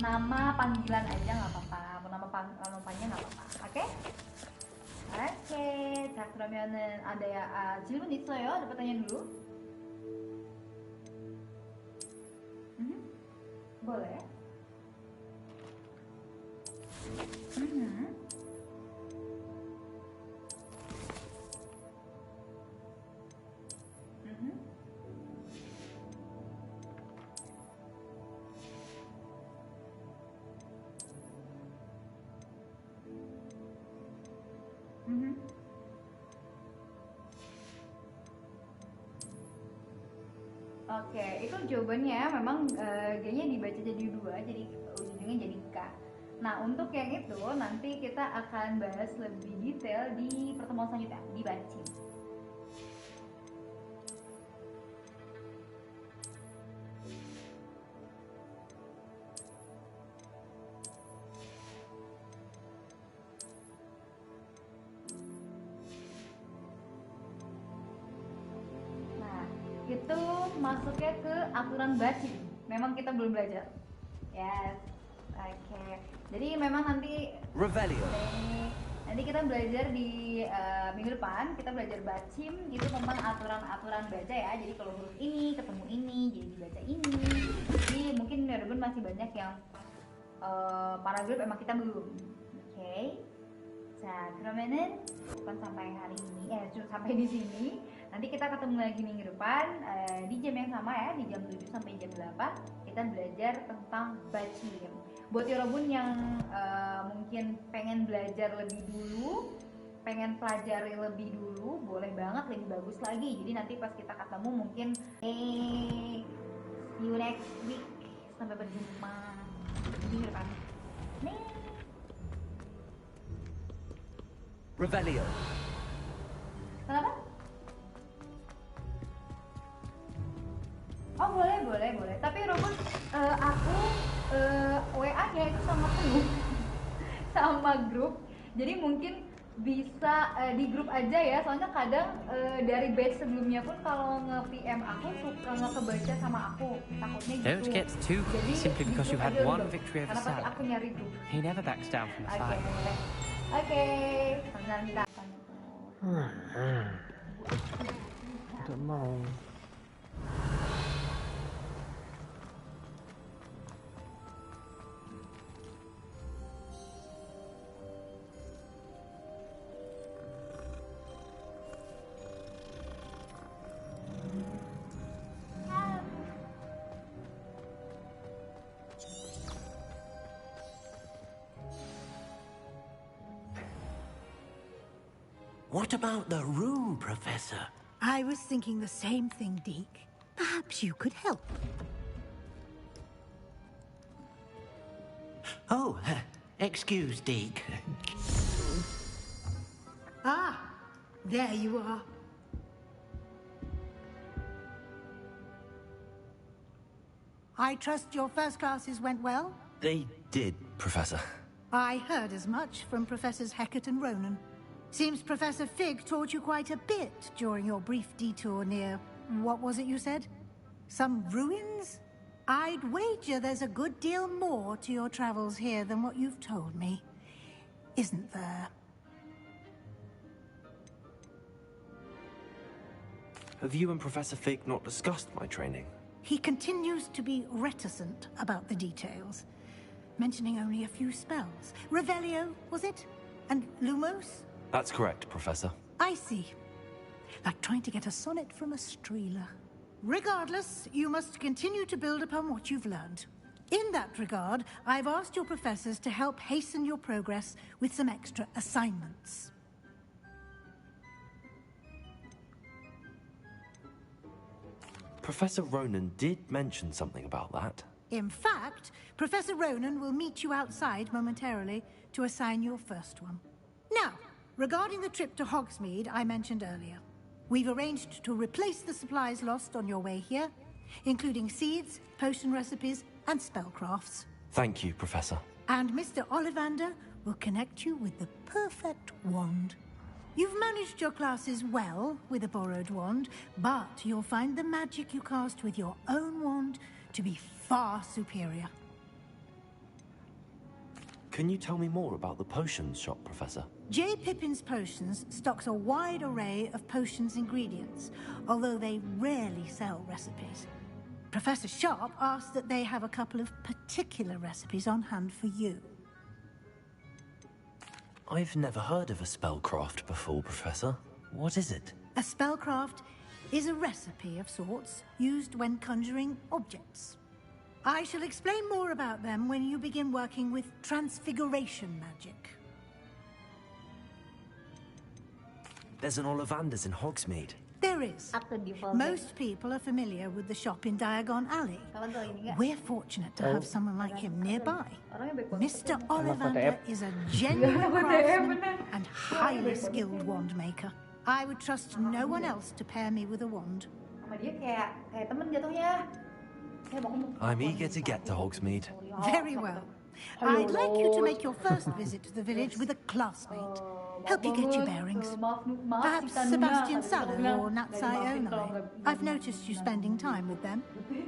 Nama panggilan aja nggak apa-apa, nama panjang nggak apa-apa. Oke? Oke, 자 그러면은 ada ya 질문 있어요? Ada pertanyaan dulu? Boleh. Oke, itu jawabannya memang G-nya dibaca jadi 2, jadi ujungnya jadi K. Nah, untuk yang itu nanti kita akan bahas lebih detail di pertemuan selanjutnya, di bacim. Itu masuknya ke aturan bacim. Memang kita belum belajar. Yes. Oke. Jadi memang nanti nanti kita belajar di minggu depan kita belajar bacim itu tentang aturan-aturan baca ya. Jadi kalau huruf ini ketemu ini jadi dibaca ini. Jadi mungkin Yorobun masih banyak yang paragraf emang kita belum. Oke. Nah, 그러면은 bukan sampai hari ini sampai di sini. Nanti kita ketemu lagi minggu depan di jam yang sama ya, di jam 7 sampai jam 8 kita belajar tentang bacim. Buat Yorobun yang mungkin pengen belajar lebih dulu, pengen pelajari lebih dulu, boleh banget, lebih bagus lagi. Jadi nanti pas kita ketemu mungkin see you next week. Sampai berjumpa minggu depan. Revelio. Kenapa? Oh boleh. Tapi Robun, aku WA-nya itu sama penuh sama grup. Jadi mungkin bisa di grup aja ya. Soalnya kadang dari batch sebelumnya pun kalau nge-PM aku suka nggak kebaca sama aku. Takutnya gitu. Don't get too Jadi, simply because you had one victory over karena pasti Sam. aku nyari grup. He never backs down from the fight. Oke. Sebentar kita. Tidak mau. What about the room, Professor? I was thinking the same thing, Deke. Perhaps you could help. Oh, excuse, Deke. Ah, there you are. I trust your first classes went well? They did, Professor. I heard as much from Professors Hecat and Ronan. Seems Professor Fig taught you quite a bit during your brief detour near... what was it you said? Some ruins? I'd wager there's a good deal more to your travels here than what you've told me. Isn't there? Have you and Professor Fig not discussed my training? He continues to be reticent about the details, mentioning only a few spells. Revelio, was it? And Lumos? That's correct, Professor. I see. Like trying to get a sonnet from a streeler. Regardless, you must continue to build upon what you've learned. In that regard, I've asked your professors to help hasten your progress with some extra assignments. Professor Ronan did mention something about that. In fact, Professor Ronan will meet you outside momentarily to assign your first one. Now, regarding the trip to Hogsmeade I mentioned earlier, we've arranged to replace the supplies lost on your way here, including seeds, potion recipes, and spellcrafts. Thank you, Professor. And Mr. Ollivander will connect you with the perfect wand. You've managed your classes well with a borrowed wand, but you'll find the magic you cast with your own wand to be far superior. Can you tell me more about the potions shop, Professor? J. Pippin's Potions stocks a wide array of potions ingredients, although they rarely sell recipes. Professor Sharp asked that they have a couple of particular recipes on hand for you. I've never heard of a spellcraft before, Professor. What is it? A spellcraft is a recipe of sorts used when conjuring objects. I shall explain more about them when you begin working with transfiguration magic. There's an Ollivander's in Hogsmeade. There is. Most people are familiar with the shop in Diagon Alley. We're fortunate to have someone like him nearby. Mr. Ollivander is a genuine craftsman and highly skilled wand maker. I would trust no one else to pair me with a wand. I'm eager to get to Hogsmeade. Very well. I'd like you to make your first visit to the village with a classmate. Help you get your bearings. Perhaps Sebastian Sallow or Natsai Onai. I've noticed you spending time with them.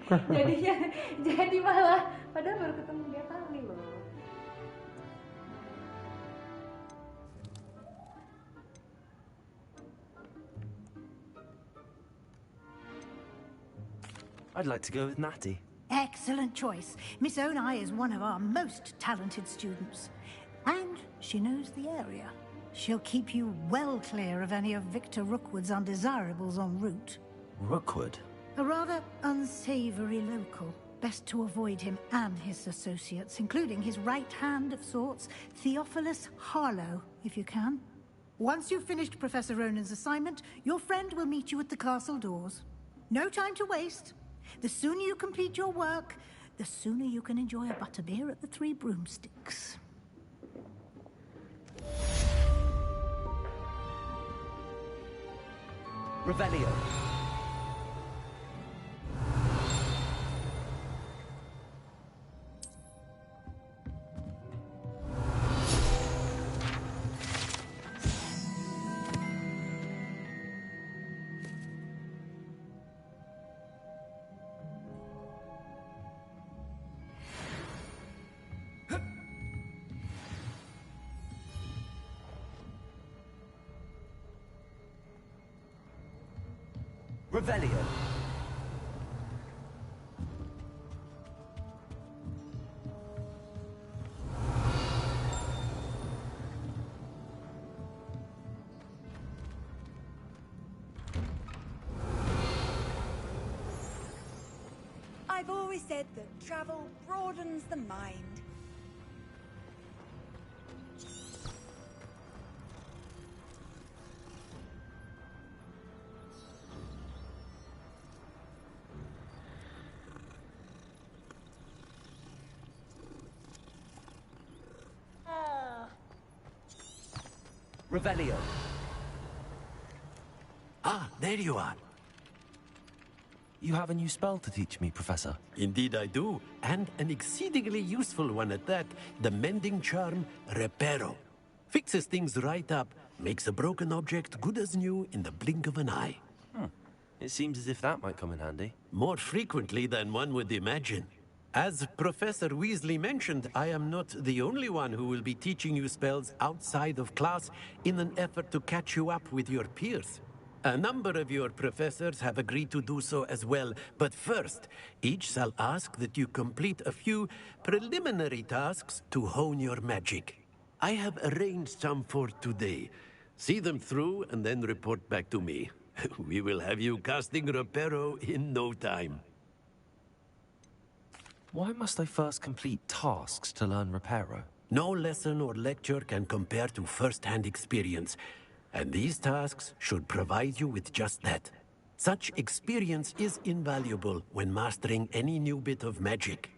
Jadi malah padahal baru ketemu dia kali loh. I'd like to go with Natty. Excellent choice. Miss Onai is one of our most talented students. And she knows the area. She'll keep you well clear of any of Victor Rookwood's undesirables en route. Rookwood? A rather unsavory local. Best to avoid him and his associates, including his right hand of sorts, Theophilus Harlow, if you can. Once you've finished Professor Ronan's assignment, your friend will meet you at the castle doors. No time to waste. The sooner you complete your work, the sooner you can enjoy a butterbeer at the Three Broomsticks. Revelio. Revelio. I've always said that travel broadens the mind. Revelio. Ah, there you are. You have a new spell to teach me, Professor. Indeed I do, and an exceedingly useful one at that. The mending charm, Reparo. Fixes things right up, makes a broken object good as new in the blink of an eye. It seems as if that might come in handy. More frequently than one would imagine. As Professor Weasley mentioned, I am not the only one who will be teaching you spells outside of class in an effort to catch you up with your peers. A number of your professors have agreed to do so as well, but first, each shall ask that you complete a few preliminary tasks to hone your magic. I have arranged some for today. See them through and then report back to me. We will have you casting Reparo in no time. Why must I first complete tasks to learn Reparo? No lesson or lecture can compare to first-hand experience, and these tasks should provide you with just that. Such experience is invaluable when mastering any new bit of magic.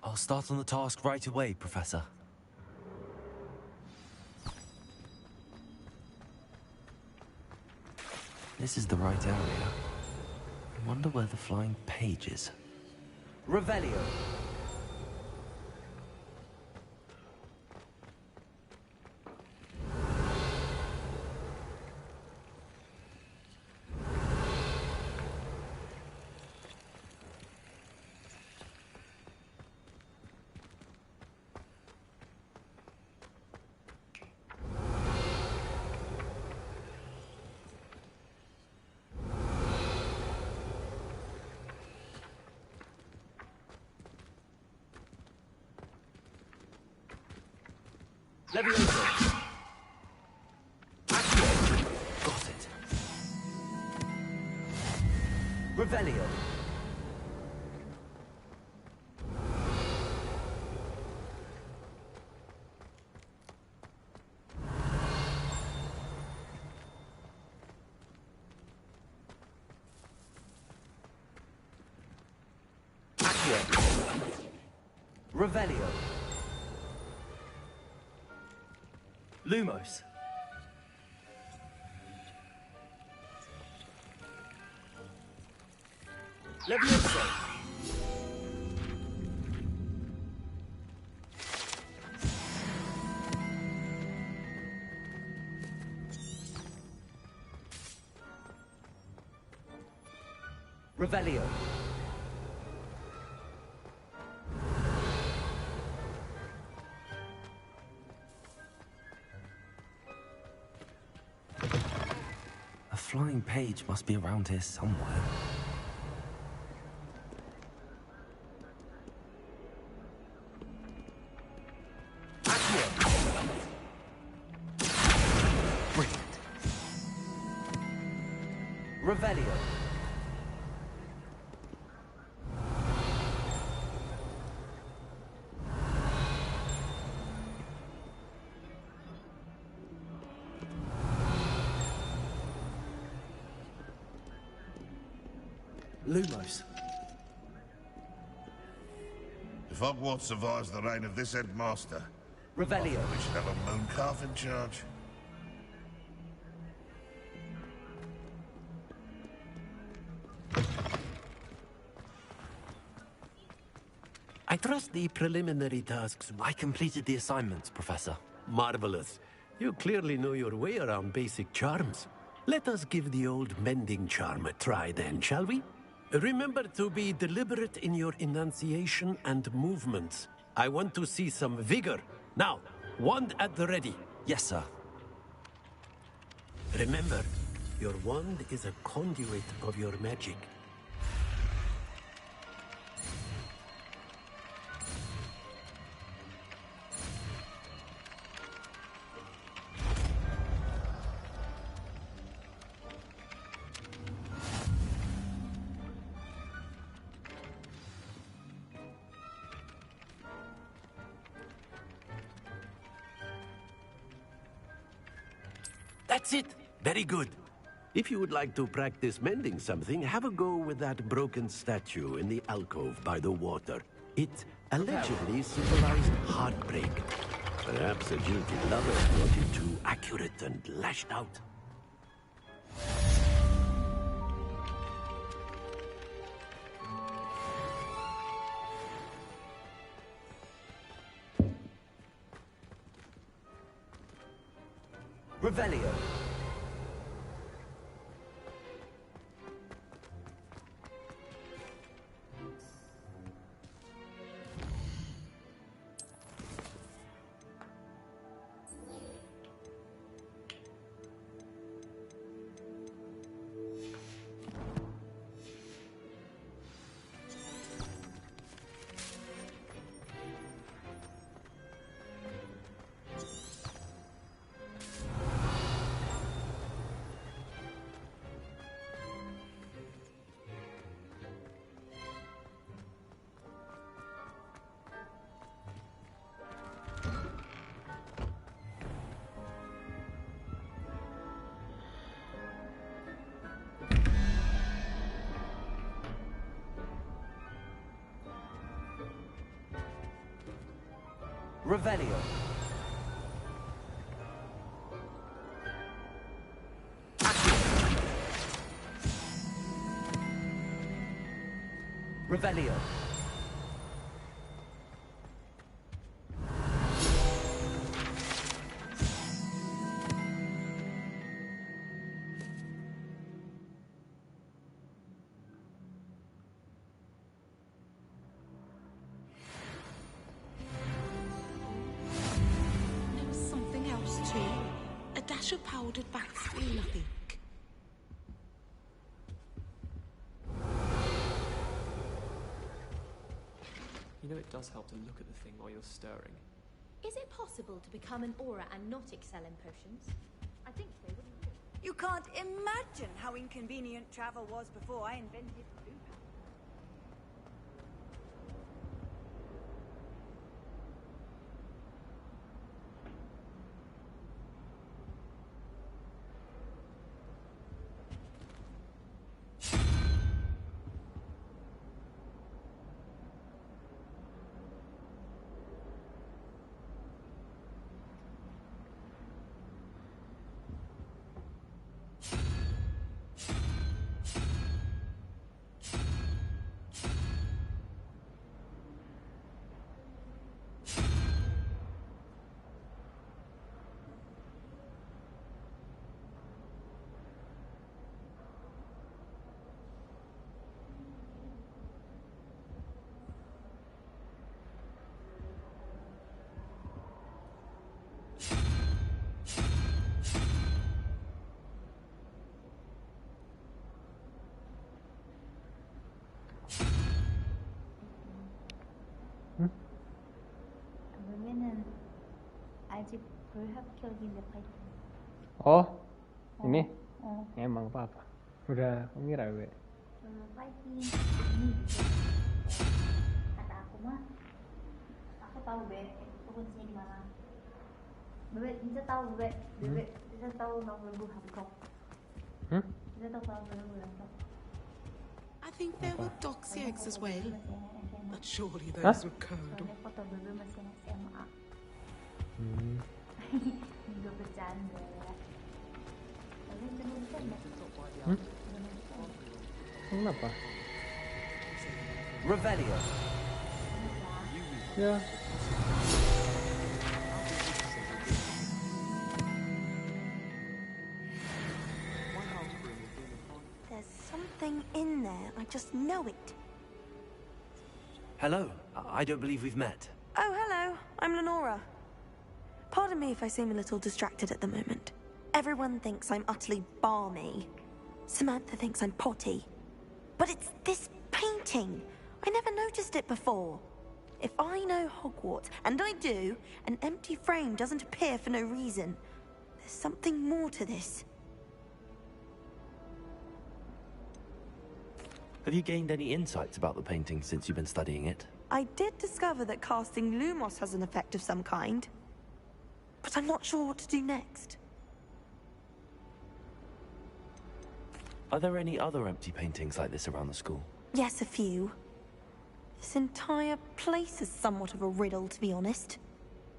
I'll start on the task right away, Professor. This is the right area. I wonder where the flying page is. Revelio. Levioso. Accio. Got it. Revelio. Accio. Revelio. Lumos. Levioso. Revelio. A flying page must be around here somewhere. Brilliant. Revelio. Lumos. If Hogwarts survives the reign of this headmaster, Revelio. we should have a moon calf in charge. I trust the preliminary tasks. I completed the assignments, Professor. Marvelous. You clearly know your way around basic charms. Let us give the old mending charm a try then, shall we? Remember to be deliberate in your enunciation and movements. I want to see some vigor. Now, wand at the ready. Yes, sir. Remember, your wand is a conduit of your magic. That's it. Very good. If you would like to practice mending something, have a go with that broken statue in the alcove by the water. It allegedly symbolized heartbreak. Perhaps a guilty lover brought it too accurate and lashed out. Revelio. Revelio. Revelio. There was something else too. A dash of powdered vaseline, I think. You know it does help to look at the thing while you're stirring. Is it possible to become an aura and not excel in potions? I think they wouldn't. You can't imagine how inconvenient travel was before I invented blue powder. 그러면은 아직 불합격인 데 파이팅. Ini? Emang apa-apa. Udah mengira gue. Fighting ini bisa. Kata aku mah, aku tahu Be, itu kuncinya di mana. Bebe, bisa tahu Be, Bebe, bisa tahu nomor gue hapkok. Bisa tahu kalau nomor gue hapkok. I think there were doxy eggs as well. But surely those were curdle. Foto Bebe masih SMA. Gue bercanda. Kalian bener bercanda? Kenapa? Revelio. Ya. There's something in there. I just know it. Hello. I don't believe we've met. Oh, hello. I'm Lenora. Pardon me if I seem a little distracted at the moment. Everyone thinks I'm utterly balmy. Samantha thinks I'm potty. But it's this painting. I never noticed it before. If I know Hogwarts, and I do, an empty frame doesn't appear for no reason. There's something more to this. Have you gained any insights about the painting since you've been studying it? I did discover that casting Lumos has an effect of some kind. But I'm not sure what to do next. Are there any other empty paintings like this around the school? Yes, a few. This entire place is somewhat of a riddle, to be honest.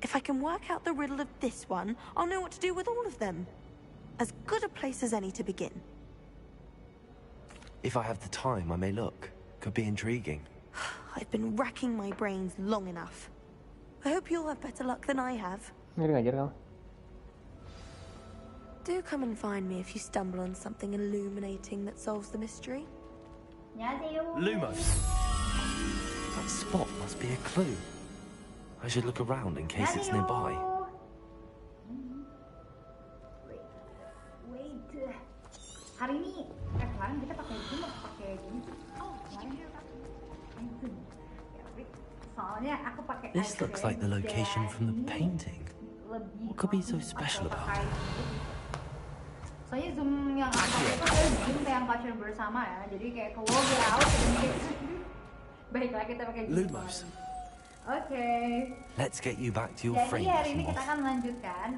If I can work out the riddle of this one, I'll know what to do with all of them. As good a place as any to begin. If I have the time, I may look. Could be intriguing. I've been racking my brains long enough. I hope you'll have better luck than I have. Ini ngajar kamu. Do come and find me if you stumble on something illuminating that solves the mystery. Lumos. That spot must be a clue. I should look around in case it's nearby. Wait. Hari ini, kemarin kita pakai zoom atau pakai gini? Kemarin kita pakai zoom. Ya, tapi soalnya aku pakai. This looks like the location from the painting. What could be so special about it? Soalnya zoom yang aku pakai itu adalah zoom yang pacar bersama ya. Jadi kayak keluar out dan gitu. Baiklah kita pakai zoom. Lumos. Oke. Let's get you back to your Jadi frame. hari ini kita akan melanjutkan.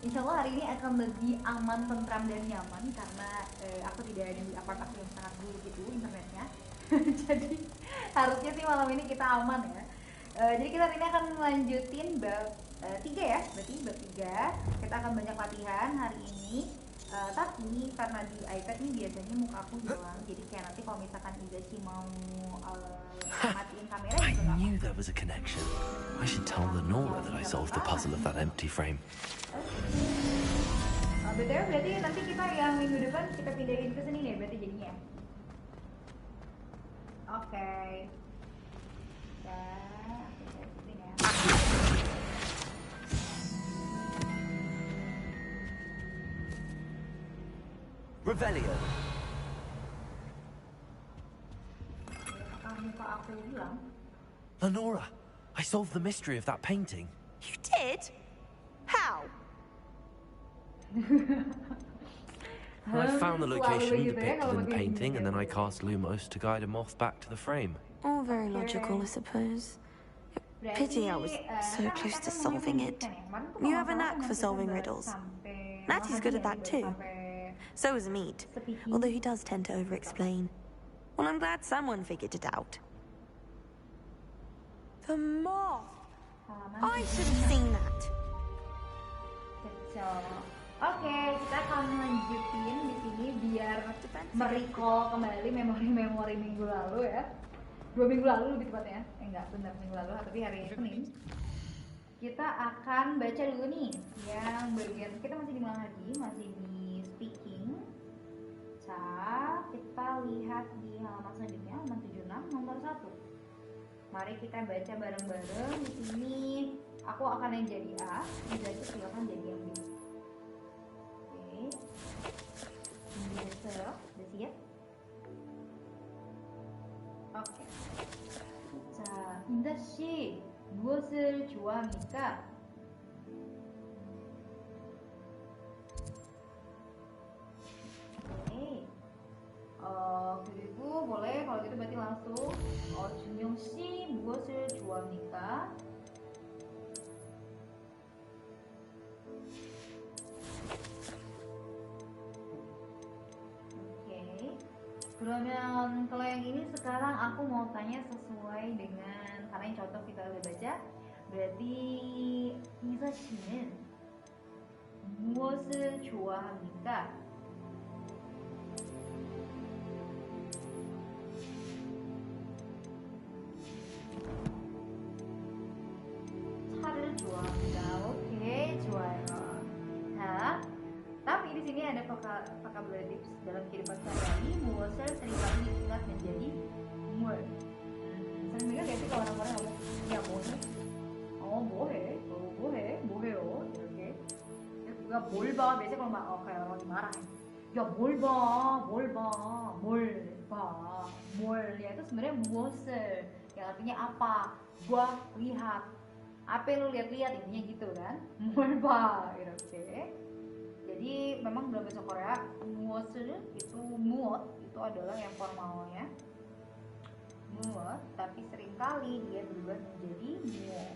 Insya Allah hari ini akan lebih aman, tentram dan nyaman karena aku tidak di apartemen yang sangat buruk itu internetnya. Jadi harusnya sih malam ini kita aman ya. Jadi kita hari ini akan melanjutin bab 3 ya, berarti bab 3. Kita akan banyak latihan hari ini. Tapi karena di iPad ini biasanya muka aku hilang, jadi kayak nanti kalau misalkan Izashi mau matiin kamera I knew there was a connection. I should tell Lenora that I solved the puzzle of that empty frame. Betul, berarti nanti kita yang minggu depan kita pindahin ke sini nih, berarti jadinya. Oke. Revelio. Lenora, I solved the mystery of that painting. You did? How? I found the location depicted in the painting, and then I cast Lumos to guide a moth back to the frame. All very logical, I suppose. Pity I was so close to solving it. You have a knack for solving riddles. Natty's good at that too. So is Meat, although he does tend to over-explain. Well, I'm glad someone figured it out. The moth! I should have seen that. Oke, kita akan lanjutin di sini biar merecall kembali memori-memori minggu lalu ya. 2 minggu lalu lebih tepatnya. Enggak, benar minggu lalu, tapi hari Senin. Kita akan baca dulu nih yang bagian, kita masih di mana lagi? Masih di speaking. Kita lihat di halaman selanjutnya, halaman 76 nomor 1. Mari kita baca bareng-bareng. Di sini aku akan yang jadi A, Izashi silakan jadi yang B. Oke. Biasa, udah siap? Oke. 자, 인자씨 무엇을 좋아합니까? 그리고 boleh kalau gitu berarti langsung 준영 씨 무엇을 좋아합니까? Oke. 그러면 kalau yang ini sekarang aku mau tanya sesuai dengan karena yang contoh kita udah baca. Berarti 이사 씨는 무엇을 좋아합니까? 차를 좋아합니다. 오케이, 좋아요. Nah, tapi di sini ada vocabulary tips dalam kehidupan sehari-hari. 무엇을 seringkali disingkat menjadi 뭘. Sering dengar gak sih kalau orang-orang ngomong ya 뭐해? 뭐해요? 이렇게. juga 뭘 봐. biasanya kalau kayak orang dimarahin. Ya 뭘 ya itu sebenarnya 무엇을 yang artinya apa? Gua lihat. Apa yang lu lihat-lihat intinya gitu kan? 뭘 봐. 이렇게. Jadi memang dalam bahasa Korea 무엇을 itu muot itu adalah yang formalnya. Muot, tapi seringkali dia berubah menjadi muot.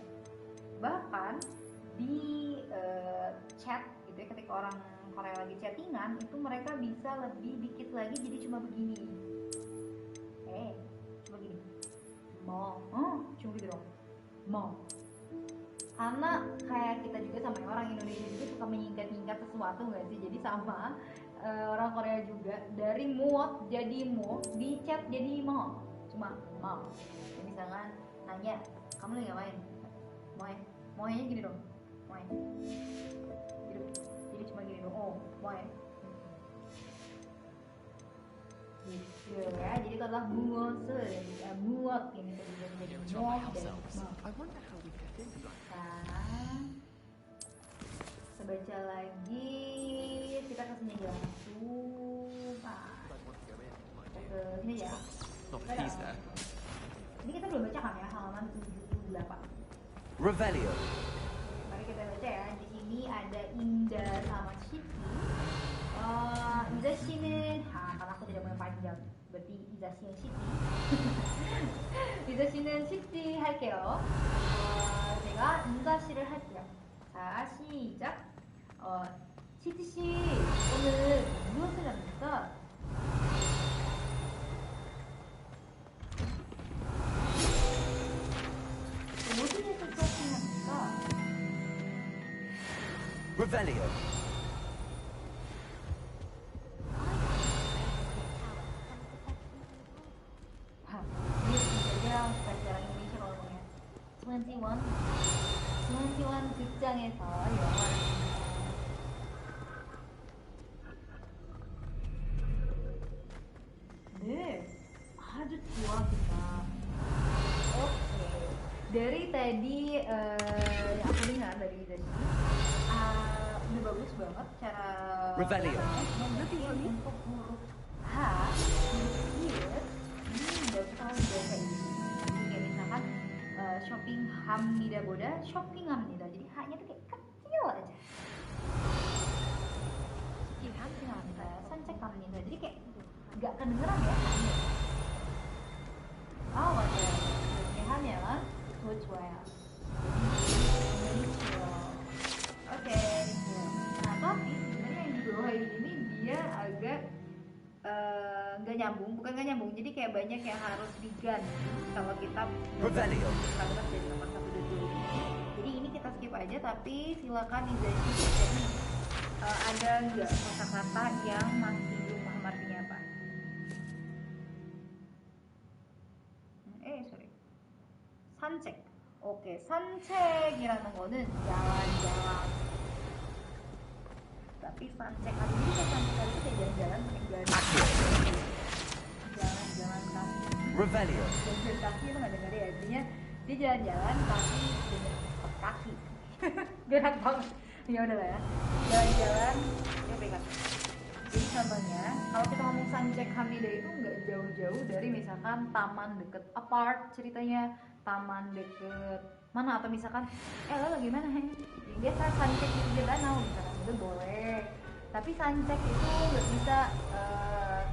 Bahkan di chat gitu ya, ketika orang Korea lagi chattingan itu mereka bisa lebih dikit lagi jadi cuma begini. Cuma gini. Cuma gitu dong. Karena kayak kita juga sama orang Indonesia juga suka menyingkat-nyingkat sesuatu nggak sih? Jadi sama orang Korea juga dari muot jadi mo, di chat jadi mo, cuma mo. Jadi misalkan nanya, kamu lagi ngapain? Moe-nya gini dong, moe. Jadi cuma gini dong, moe. Gitu ya, jadi itu adalah muot ini jadi mo dan mo. Kita baca lagi, kita ke sini aja langsung. Kita ke sini ya. Ini kita belum baca kan ya, halaman 78. Revelio. Mari kita baca ya. Di sini ada Indah sama Siti. Izashi-는 karena aku tidak mau yang panjang, berarti Izashi yang Siti. Izashi-는 Siti 할게요. 제가 인자씨를 할게요. 자, 시작. 시티씨, 오늘 무엇을 합니까? Revelio. pelajaran Indonesia kalau ngomongnya 21 극장에서 영화를 네, aduh tua kita. Oke, dari tadi yang aku dengar dari Dani, udah bagus banget cara Revelio. untuk huruf H, huruf I, udah tahu bahasa Inggris. Jadi kayak misalkan shopping hamnida boda, shopping hamnida. Jadi H-nya tuh kayak kecil aja. Shopping hamnida, sancek hamnida. Jadi kayak nggak kedengeran ya H-nya. Oh, H-nya lah, 좋아요. Oke. Nah tapi sebenarnya yang di bawah ini dia agak nggak nyambung, bukan nggak nyambung, jadi kayak banyak yang harus diganti kalau kita standar jadi nomor 1 dan 2. Jadi ini kita skip aja, tapi silakan Izashi jadi ada nggak kata-kata yang masih belum paham artinya apa? Sorry. 산책. 오케이, 산책이라는 거는 jalan-jalan. Tapi 산책 kali ini 산책 kali itu kayak jalan-jalan pakai garis. Jalan-jalan kaki. Revelio. Jalan kaki itu nggak dengar ya, artinya dia jalan-jalan tapi dengan kaki. Berat banget. Ya udahlah ya. Jalan-jalan ya pegang. Jadi contohnya, kalau kita ngomong Sanjek Hamida itu nggak jauh-jauh dari misalkan taman deket apart ceritanya, taman deket mana, atau misalkan lo lagi mana biasa Sanjek di pinggir danau misalkan, itu boleh. Tapi Sanjek itu nggak bisa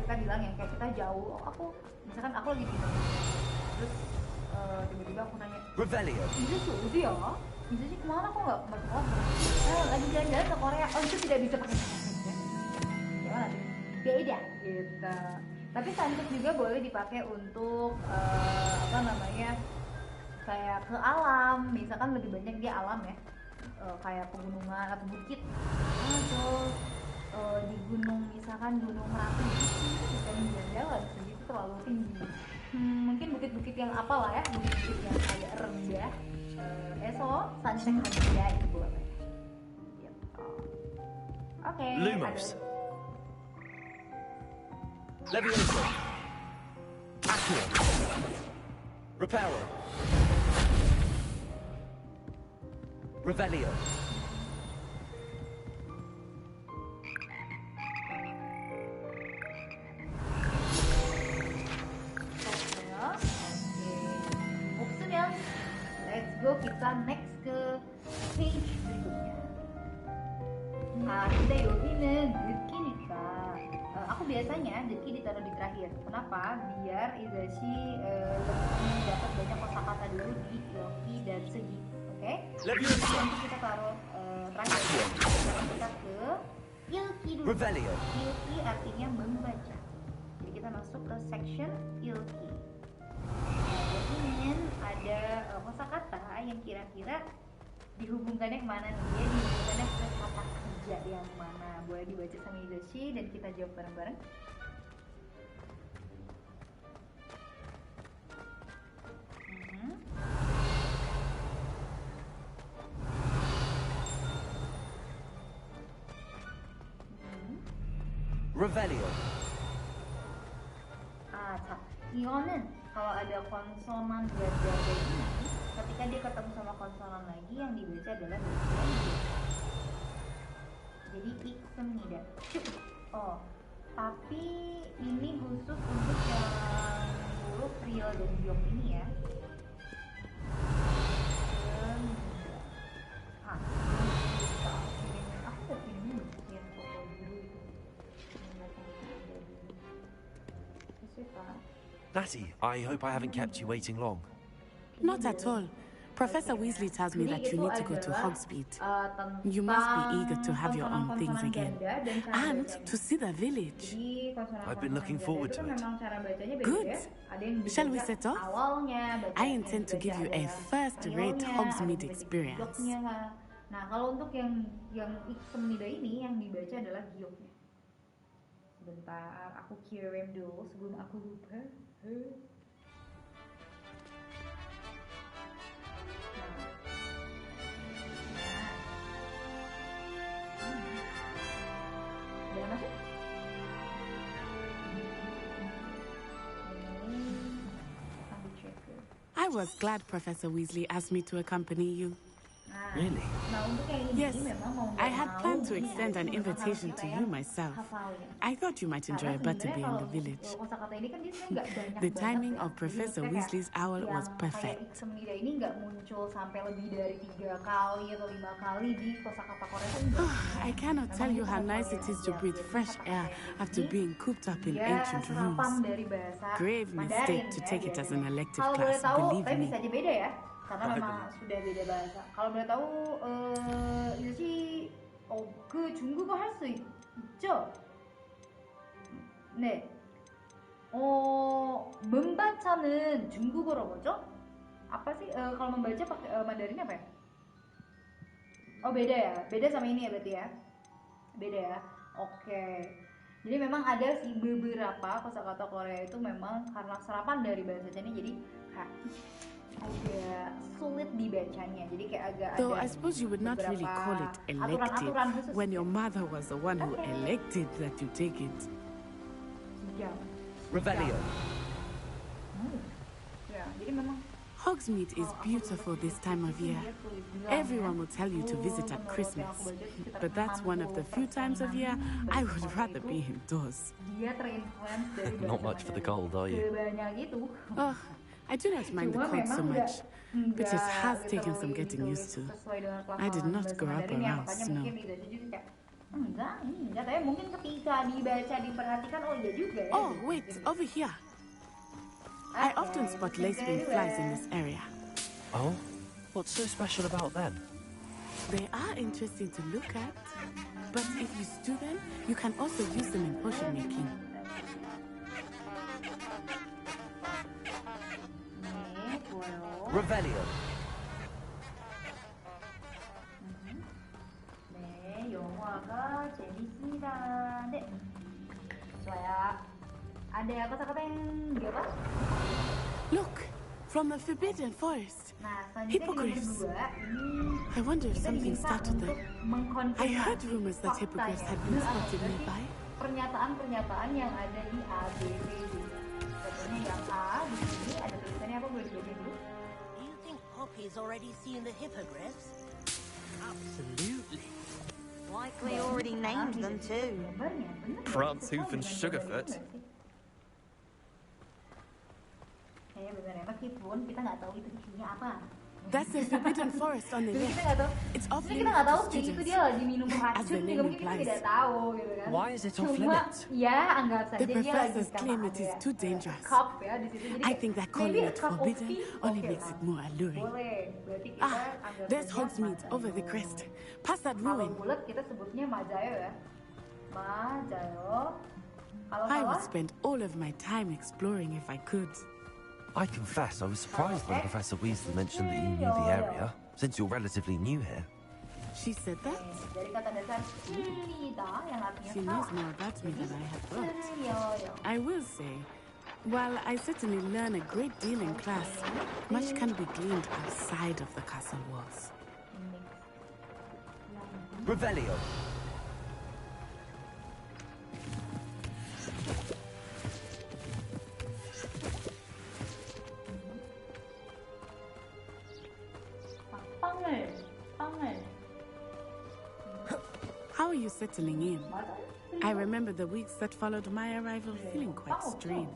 kita bilang yang kayak kita jauh. Aku misalkan aku lagi di Indonesia, terus tiba-tiba aku nanya, Revelio. Itu Saudi ya? Itu sih kemana kok nggak ke Korea? Lagi jalan-jalan ke Korea. Oh, itu tidak bisa pakai Sanjek ya? Gimana sih? Beda gitu. Tapi Sanjek juga boleh dipakai untuk kayak ke alam, misalkan lebih banyak dia alam ya, kayak pegunungan atau bukit, atau di gunung misalkan Gunung Merapi, bukan jalan-jalan segitu terlalu tinggi. Mungkin bukit-bukit yang apalah ya, bukit-bukit yang agak rendah. Sanjek aja itu boleh. Gitu. Oke. Lumos. Levioso. Accio. Reparo. Revelio. 없으면 let's go, kita next ke page berikutnya. 근데 여기는 느끼니까 aku biasanya 느끼 ditaruh di terakhir. Kenapa? Biar Izashi dapat banyak kosakata dulu di yoki dan segi. Oke? Nanti kita taruh terakhir. Sekarang kita ke ilki dulu. Ilki artinya membaca. Jadi kita masuk ke section ilki. Jadi ada kosakata yang kira-kira dihubungkannya kemana nih? Dia dihubungkannya ke kata kerja yang mana? Boleh dibaca sama Izashi dan kita jawab bareng-bareng. Revelio. 자, 이거는 kalau ada konsonan ganda kayak gini, ketika dia ketemu sama konsonan lagi yang dibaca adalah bagian G. Jadi iksemnida. Oh, tapi ini khusus untuk yang huruf real dan jong ini ya. Aku ini yang foto dulu itu. Natty, I hope I haven't kept you waiting long. Not at all. Professor Weasley tells me that you need to go to Hogsmeade. You must be eager to have your own things again. And to see the village. I've been looking forward to it. Good. Shall we set off? I intend to give you a first-rate Hogsmeade experience. Nah, kalau untuk yang Semnida ini yang dibaca adalah gioknya. Sebentar, aku kirim dulu sebelum aku lupa. Udah masuk? I was glad Professor Weasley asked me to accompany you. Really? Yes, I had planned to extend an invitation to you myself. I thought you might enjoy a butterbeer in the village. The timing of Professor Weasley's owl was perfect. Semnida ini nggak muncul sampai lebih dari 3 kali atau 5 kali di kosakata Korea. I cannot tell you how nice it is to breathe fresh air after being cooped up in ancient rooms. Grave mistake to take it as an elective class, believe me. Bisa aja beda ya. Karena memang sudah beda bahasa. Kalau boleh tahu, 그 중국어 할 수 있죠? 네. membaca는 중국어로 뭐죠? Apa sih? Kalau membaca pakai Mandarin apa ya? Oh beda ya, beda sama ini ya berarti ya? Beda ya. Oke. Jadi memang ada sih beberapa kosakata Korea itu memang karena serapan dari bahasa Chinese jadi agak sulit dibacanya, jadi kayak agak Though I suppose you would not really call it elective when your mother was the one who elected that you take it. Revelio. Ya, jadi memang Hogsmeade is beautiful this time of year. Everyone will tell you to visit at Christmas, but that's one of the few times of year I would rather be indoors. Dia terinfluence dari Not much for the cold, are you? Oh, I do not mind the cold so much, but it has taken some getting used to. I did not grow up around snow. Enggak, tapi mungkin ketika dibaca, diperhatikan, oh iya juga ya. Oh, wait, over here. I often spot lacewing flies in this area. Oh? What's so special about them? They are interesting to look at, but if you stew them, you can also use them in potion making. Revelio. 네, 영화가 재밌습니다. 네, 좋아요. ada kosakata yang apa? Look, from the Forbidden Forest. Hippogriffs. I wonder if something started them. I heard rumors that hippogriffs had been spotted nearby. Pernyataan-pernyataan yang ada di A, B, C, D. Contohnya yang A di sini ada tulisannya apa, boleh dibaca dulu? Do you think Poppy's already seen the hippogriffs? Absolutely. Likely already named them too. Prantshoof and Sugarfoot. Meskipun kita nggak tahu itu isinya apa. That's the Forbidden Forest on the left. It's off limits to students. Itu dia lagi minum racun, juga mungkin kita tidak tahu gitu kan. Why is it off limits? Ya, anggap saja the dia lagi professors claim it is too dangerous. Cup ya di situ. Jadi I think that calling it forbidden only makes it more alluring. Boleh. Berarti kita there's Hogsmeade over the crest. Past that ruin. Kalau bulat kita sebutnya Majayo ya. Majayo. I would spend all of my time exploring if I could. I confess, I was surprised when Professor Weasley mentioned that you knew the area, since you're relatively new here. She said that? She knows more about me than I had thought. I will say, while I certainly learn a great deal in class, much can be gleaned outside of the castle walls. Revelio. How are you settling in? I remember the weeks that followed my arrival feeling quite strange.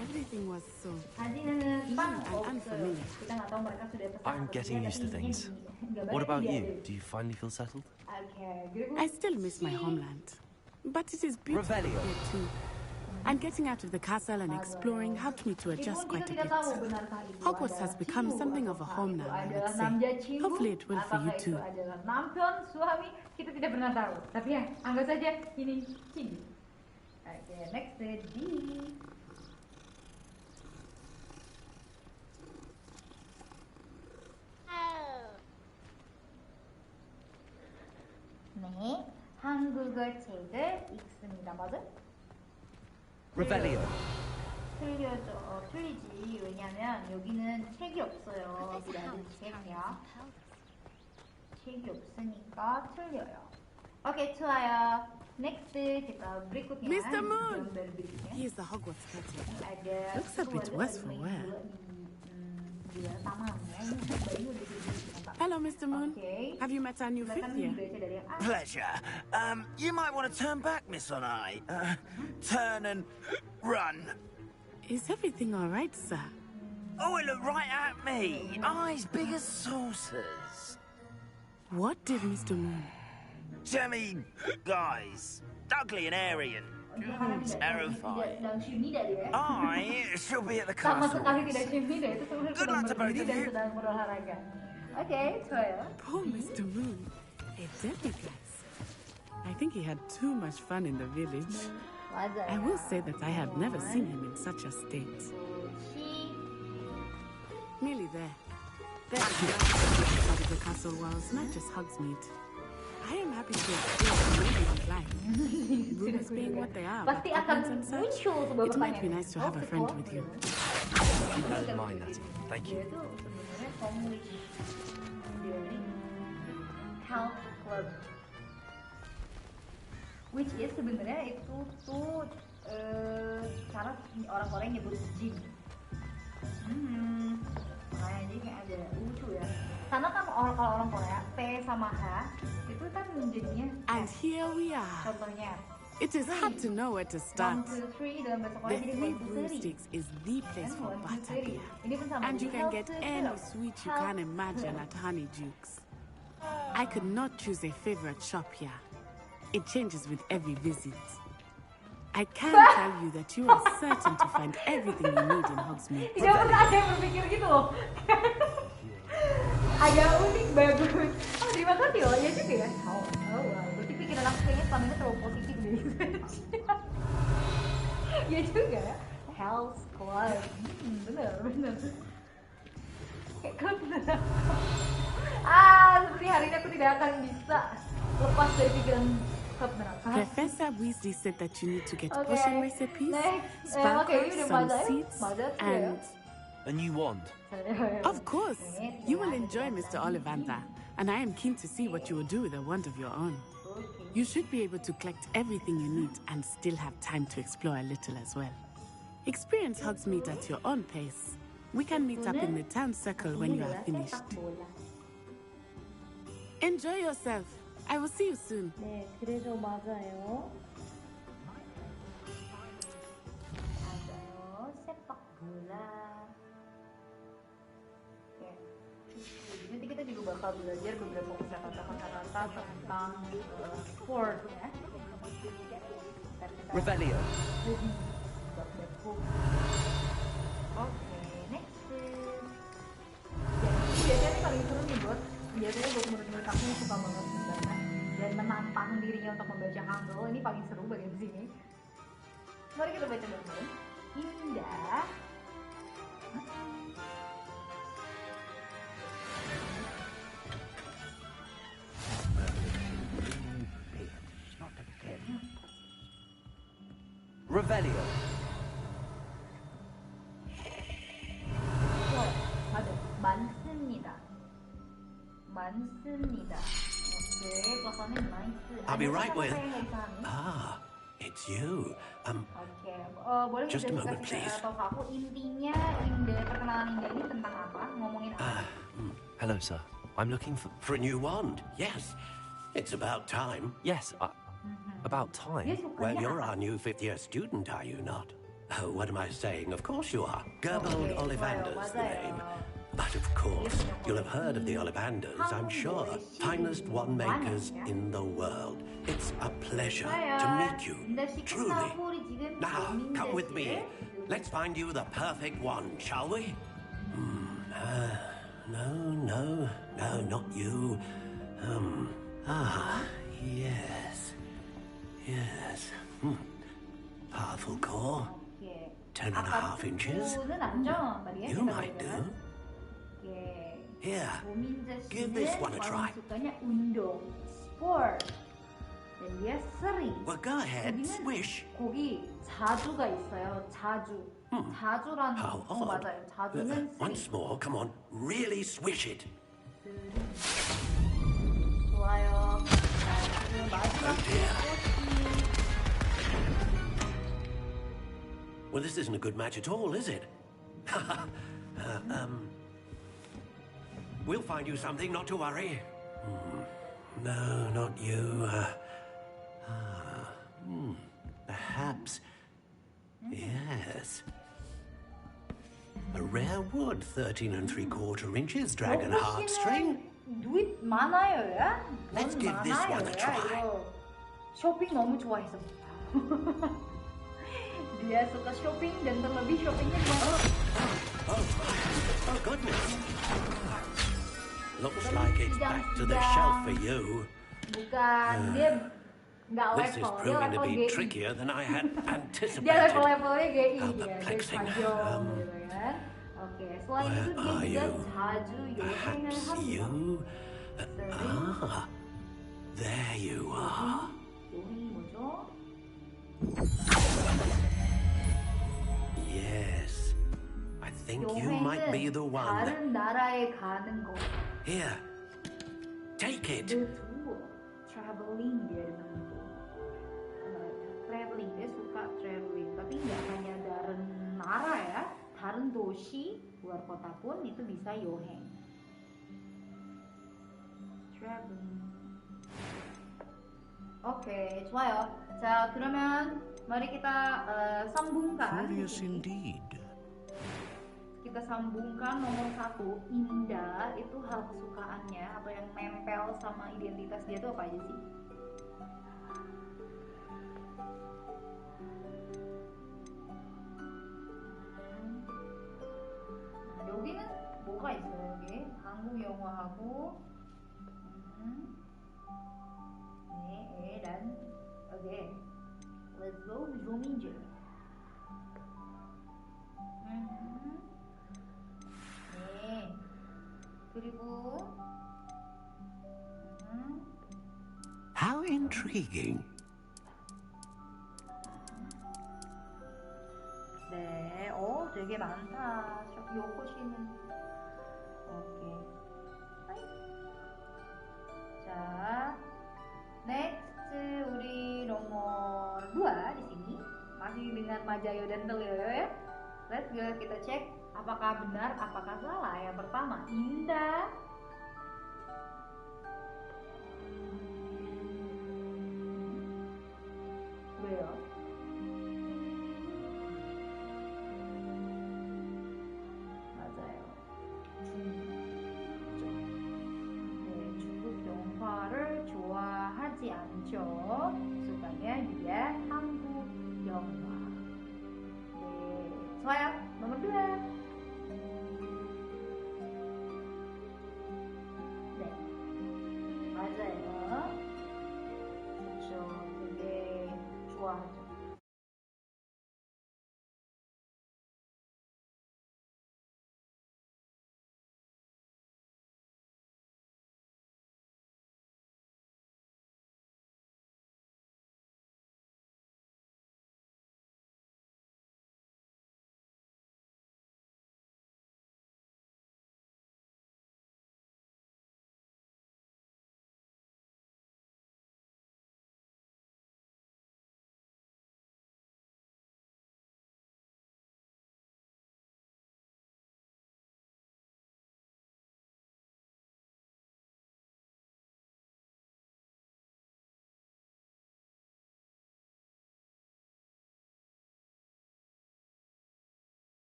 Everything was so new and unfamiliar. I'm getting used to things. What about you? Do you finally feel settled? I still miss my homeland, but it is beautiful here too. And getting out of the castle and exploring helped me to adjust quite a bit. Hogwarts has become something of a home now, I would say. Hopefully it will for you too. Kita tidak pernah tahu. Tapi ya, anggap saja ini Cindy. Oke, next D. 네, 한국어 책을 읽습니다. 맞아? Revelio. 틀리지. 왜냐면 여기는 책이 없어요. 책이야. 책이 없으니까 틀려요. 오케이, 좋아요. Next, kita berikutnya. Mr. Moon! He is the Hogwarts caretaker. Looks a bit worse for wear. Hello, Mr. Moon. Have you met our new fifth year? Pleasure. You might want to turn back, Miss Onai. Turn and run. Is everything all right, sir? Oh, it looked right at me. Eyes big as saucers. What did Mr. Moon? Jemmy, guys. Ugly and airy and terrifying. She'll be at the castle. Good luck to both of you. Okay, 좋아요. Poor Mr. Moon. A demiguise. I think he had too much fun in the village. I will say that I have never seen him in such a state. Nearly there. There outside of the castle walls, not just Hogsmeade. I am happy to experience life. Rumors being what they are, but and such, it might be nice to have a friend with you. I don't mind that. Thank you. Health Club, which is sebenarnya itu tuh cara orang-orang nyebut gym. Makanya jadi kayak agak lucu ya. Karena kan kalau orang Korea P sama H itu kan jadinya. And here we are. Contohnya. It is hard to know where to start. 1, 2, 3 dalam bahasa Korea The jadi Three Broomsticks is the place for butterbeer. And you can get any sweet you can imagine at Honeyduke's. I could not choose a favorite shop here. It changes with every visit. I can tell you that you are certain to find everything you need in Hogsmeade. Tidak pernah ada yang berpikir gitu loh. Agak unik, bagus. Oh, terima kasih loh. Ya juga ya. Oh, wow. Berarti pikiran aku kayaknya selama ini terlalu positif deh. Ya juga. Health Club. Bener. Kayak klub bener. Seperti hari ini aku tidak akan bisa lepas dari pikiran klub neraka. Professor Weasley said that you need to get potion recipes, sparklers, some seeds, and a new wand. Of course, you will enjoy Mr. Ollivander, and I am keen to see what you will do with a wand of your own. You should be able to collect everything you need and still have time to explore a little as well. Experience Hogsmeade at your own pace. We can meet up in the town circle when you are finished. Enjoy yourself. I will see you soon. 네, 그래서 맞아요. sepak bola. Ya. Nanti kita juga bakal belajar beberapa kata-kata tentang sport ya. Revelio. Oke, next. Biasanya ini paling seru nih buat murid-murid aku yang suka banget membaca dan menantang dirinya untuk membaca Hangul. Ini paling seru bagian sini. Mari kita baca dulu. Indah. Revelio. ada 많습니다. Oke, pelafannya nice. I'll be right with. It's you. Oke, boleh just a moment, please. Tahu aku intinya perkenalan Indah ini tentang apa? Ngomongin apa? Hello, sir. I'm looking for a new wand. Yes, it's about time. Yes, about time. Well, you're our new fifth-year student, are you not? Oh, what am I saying? Of course you are. Gerbold Ollivander's the name. But of course, you'll have heard of the Ollivanders, I'm sure. Finest wand makers in the world. It's a pleasure to meet you, truly. Now, come with me. Let's find you the perfect wand, shall we? No, not you. Yes. Powerful core. 10.5 inches. You might do. Here, give this one a try. Sukanya undong, sport. dan dia sering. Well, go ahead, 여기는 swish. 거기 자주가 있어요. 자주. 자주라는 How odd. 맞아요. 자주는 Once more, come on, really swish it. 좋아요. 자, 지금 마지막 Well, this isn't a good match at all, is it? We'll find you something, not to worry. No, not you. Perhaps. Yes. A rare wood, 13 3/4 inches, dragon heartstring. duit 많아요, 야? Let's 돈 give this 많아요, one a 야, try. 이거. 쇼핑 너무 좋아해서. Dia suka shopping dan terlebih shoppingnya Oh, goodness. Looks like it's back to the shelf for you. bukan dia nggak This is level, dia proving to level be GI. trickier than I had Dia anticipated. levelnya GI How dia, perplexing. gitu kan. Oke, selain itu dia are juga you? 자주 여행을 Perhaps 합니다. you? There you are. 여행이 뭐죠? Yes. I think you might be the one. 다른 나라에 가는 거. Here. Take it. Dia tuh traveling dia dengan itu. Traveling dia suka traveling, tapi nggak hanya dalam nara ya, dalam dosi luar kota pun itu bisa yoheng. Traveling. Oke, 좋아요. 자, 그러면 mari kita sambungkan. Curious indeed. Kita sambungkan nomor 1, indah itu hal kesukaannya atau yang nempel sama identitas dia itu apa aja sih? 여기는 뭐가 있어요? 여기 한국 영화하고 네, dan oke. Let's go Rominger. 네. 그리고 How intriguing. 네, 되게 많다. 요코시는 오케이. 자, next 우리 nomor 2 di sini masih dengan Majayo dan Telioyo ya. Let's go kita cek apakah benar, apakah salah. Yang pertama, indah. 왜요? 맞아요. 네, 중국 영화를 좋아하지 않죠. sukanya dia 한국 영화. 네, 좋아요. nomor 2. 네, 맞아요. 그렇죠. 되게 좋아하죠.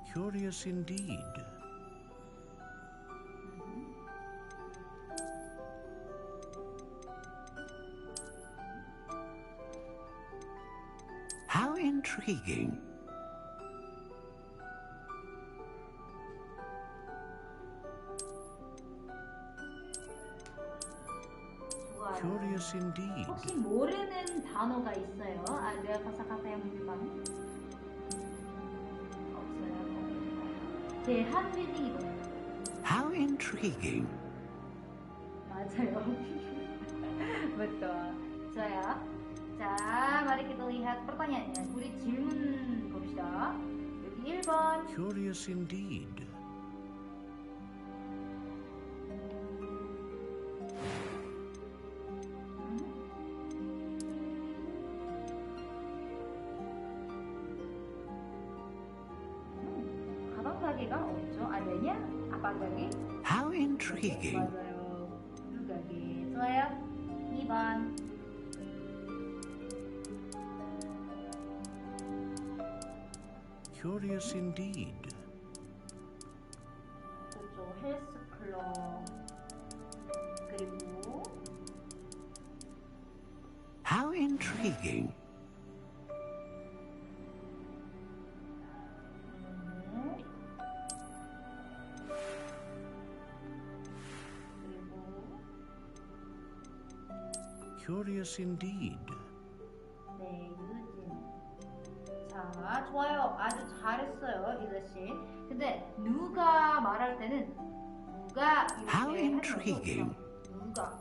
Curious indeed. intriguing. Curious indeed. 혹시 모르는 단어가 있어요? ada kosakata yang menjepang? 없어요. 대한민국이도. How intriguing. 맞아요. betul. 좋아요. 자, mari kita lihat pertanyaannya. 우리 질문 봅시다. 여기 1번. Curious indeed. 가방 가게가 없죠. adanya apa gage? How intriguing. 맞아요. 구두 가게. 좋아요. 2번. Curious indeed. 그렇죠. 헬스클럽. 그리고 How intriguing. Curious indeed. 네, 유진. 자, 좋아요. 아주 잘했어요, 이자씨. 근데 누가 말할 때는 누가 How 이렇게 하는 intriguing. 거죠.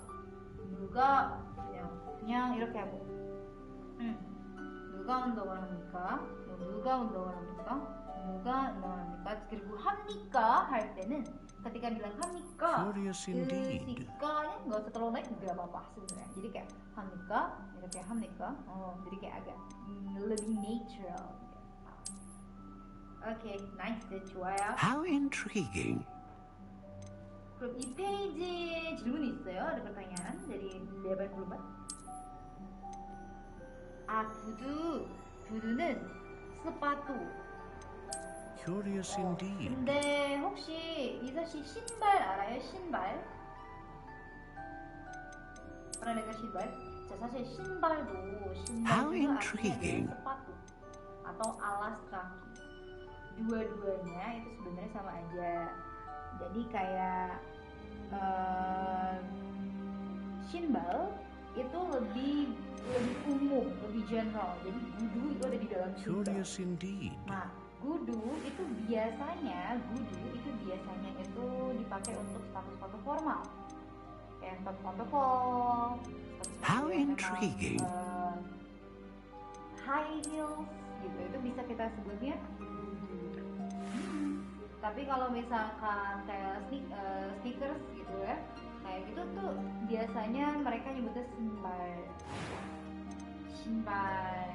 누가 그냥 이렇게 하고. 누가 운동을 합니까? 뭐 누가 운동을 합니까? 누가 운동을 합니까? 그리고 합니까 할 때는 ketika bilang 합니까 그 시가는 nggak usah terlalu naik nggak apa-apa sebenarnya. Jadi kayak 합니까 이렇게 합니까? jadi kayak agak lebih natural. Oke, nice, 좋아요. How intriguing. 그럼 이 페이지에 질문이 있어요. ada pertanyaan dari 84. 아, 구두는 sepatu. Curious indeed. 근데 혹시 이사씨 신발 알아요? 신발? pernah dengar 신발? 자, 사실 신발도 How artinya intriguing. sepatu atau alas kaki. Dua-duanya itu sebenarnya sama aja. Jadi kayak 신발 itu lebih umum, lebih general. Jadi gudu itu ada di dalam 신발. Curious indeed. Nah, gudu itu biasanya itu dipakai untuk sepatu-sepatu formal. Kayak sepatu pantofel. How intriguing. High heels gitu. Itu bisa kita sebutnya gudu. Tapi kalau misalkan kayak sneakers gitu ya, kayak gitu tuh biasanya mereka nyebutnya 신발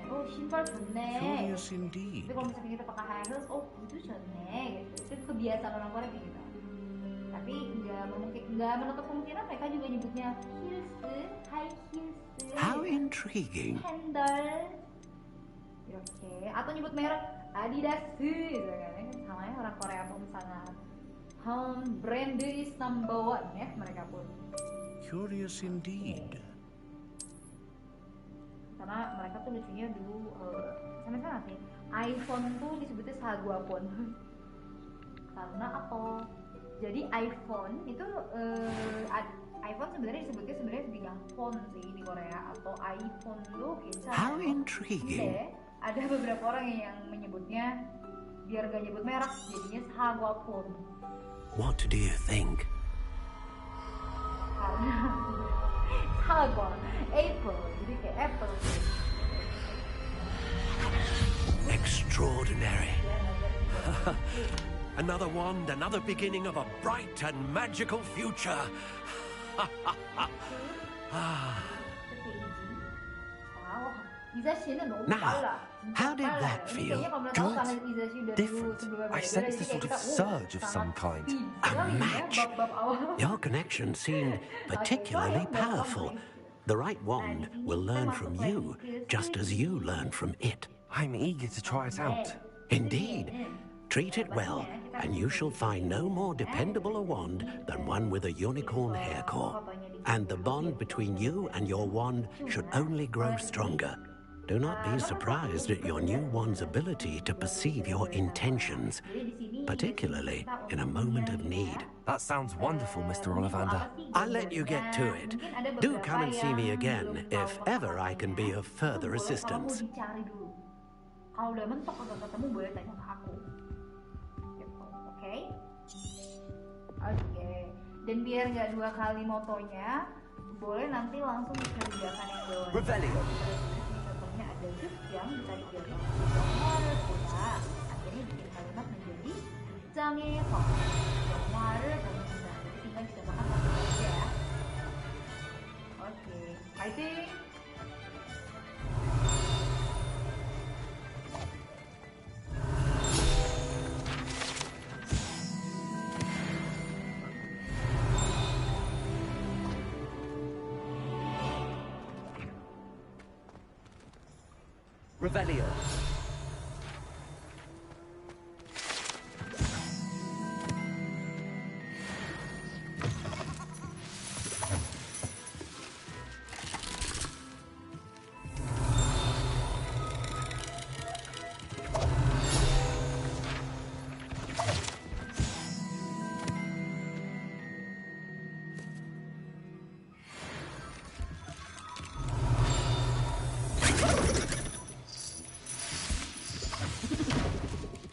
좋네. Curious indeed. Tapi kalau misalkan kita pakai high heels, itu 좋네 gitu. Itu kebiasaan orang Korea gitu. Tapi nggak menutup kemungkinan mereka juga nyebutnya heels, high heels. How intriguing. Sandal. Oke. Atau nyebut merek Adidas gitu kan. Sama ya orang Korea pun sangat brand is number one ya mereka pun. Curious indeed. Karena mereka tuh lucunya dulu sampai sekarang sih iPhone tuh disebutnya saguapon. Karena apa? Jadi iPhone itu iPhone sebenarnya disebutnya sebenarnya phone sih di Korea atau iPhone tuh 괜찮아요. How intriguing. Ada beberapa orang yang menyebutnya biar gak nyebut merek jadinya saguapon. What do you think? Karena sagu, apple, jadi kayak apple. Extraordinary. Another wand, another beginning of a bright and magical future. Now, how did that feel? Good. Different. I sensed a sort of surge of some kind. A match. Your connection seemed particularly powerful. The right wand will learn from you, just as you learn from it. I'm eager to try it out. Indeed. Treat it well, and you shall find no more dependable a wand than one with a unicorn hair core. And the bond between you and your wand should only grow stronger. Do not be surprised at your new wand's ability to perceive your intentions, particularly in a moment of need. That sounds wonderful, Mr. Ollivander. I'll let you get to it. Do come and see me again if ever I can be of further assistance. Kalau udah mentok agak ketemu boleh tanya ke aku. Gitu, oke? Oke. Dan biar nggak 2 kali motonya, boleh nanti langsung dikerjakan yang bawah. Revelio. Contohnya ada hit yang ditarik dari Jongwarer pula. Akhirnya bikin kalimat menjadi Jangnya kok. Jongwarer dan Jongwarer. Jadi tinggal ditambahkan satu aja. Oke. Fighting. Revelio.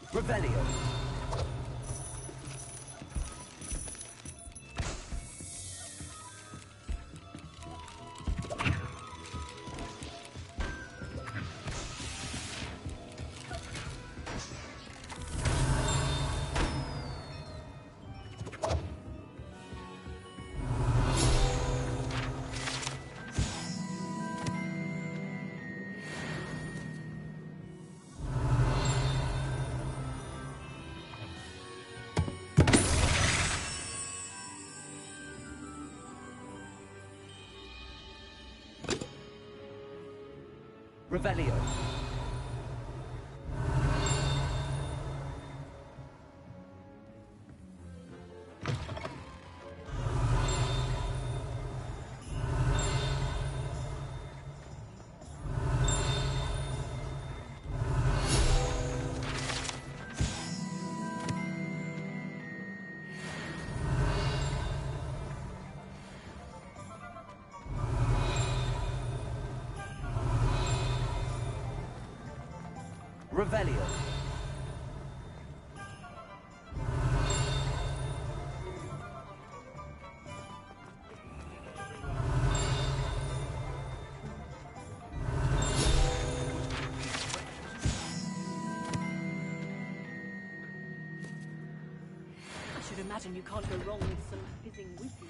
Revelio. Revelio. Revelio. I should imagine you can't go wrong with some fizzing whiskey.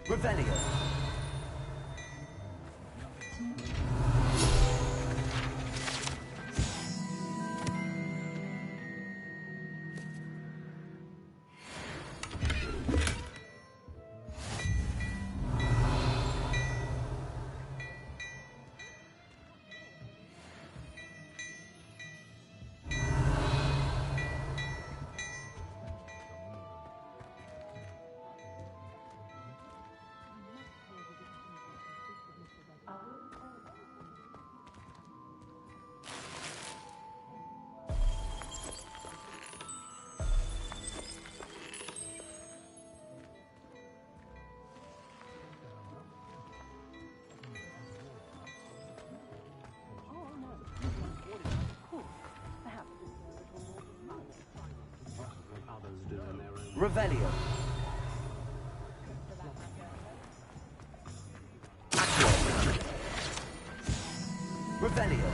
Revelio. Revelio. Accio. Revelio.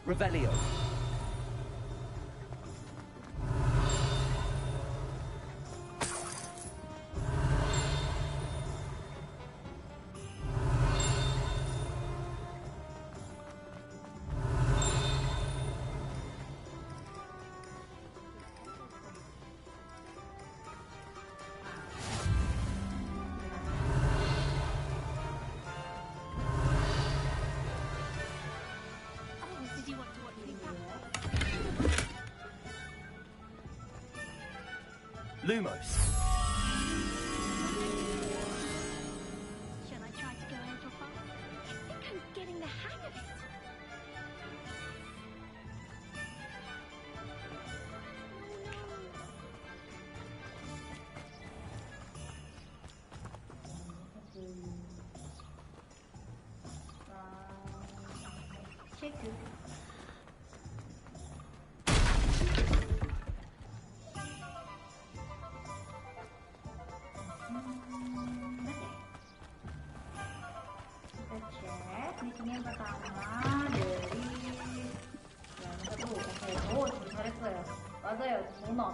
Revelio. Lumos. Shall I try to go a little faster? I think I'm getting the hang of it. Check it. Di sini yang pertama dari yang satu, oke, oh sebenarnya ada ya, mono.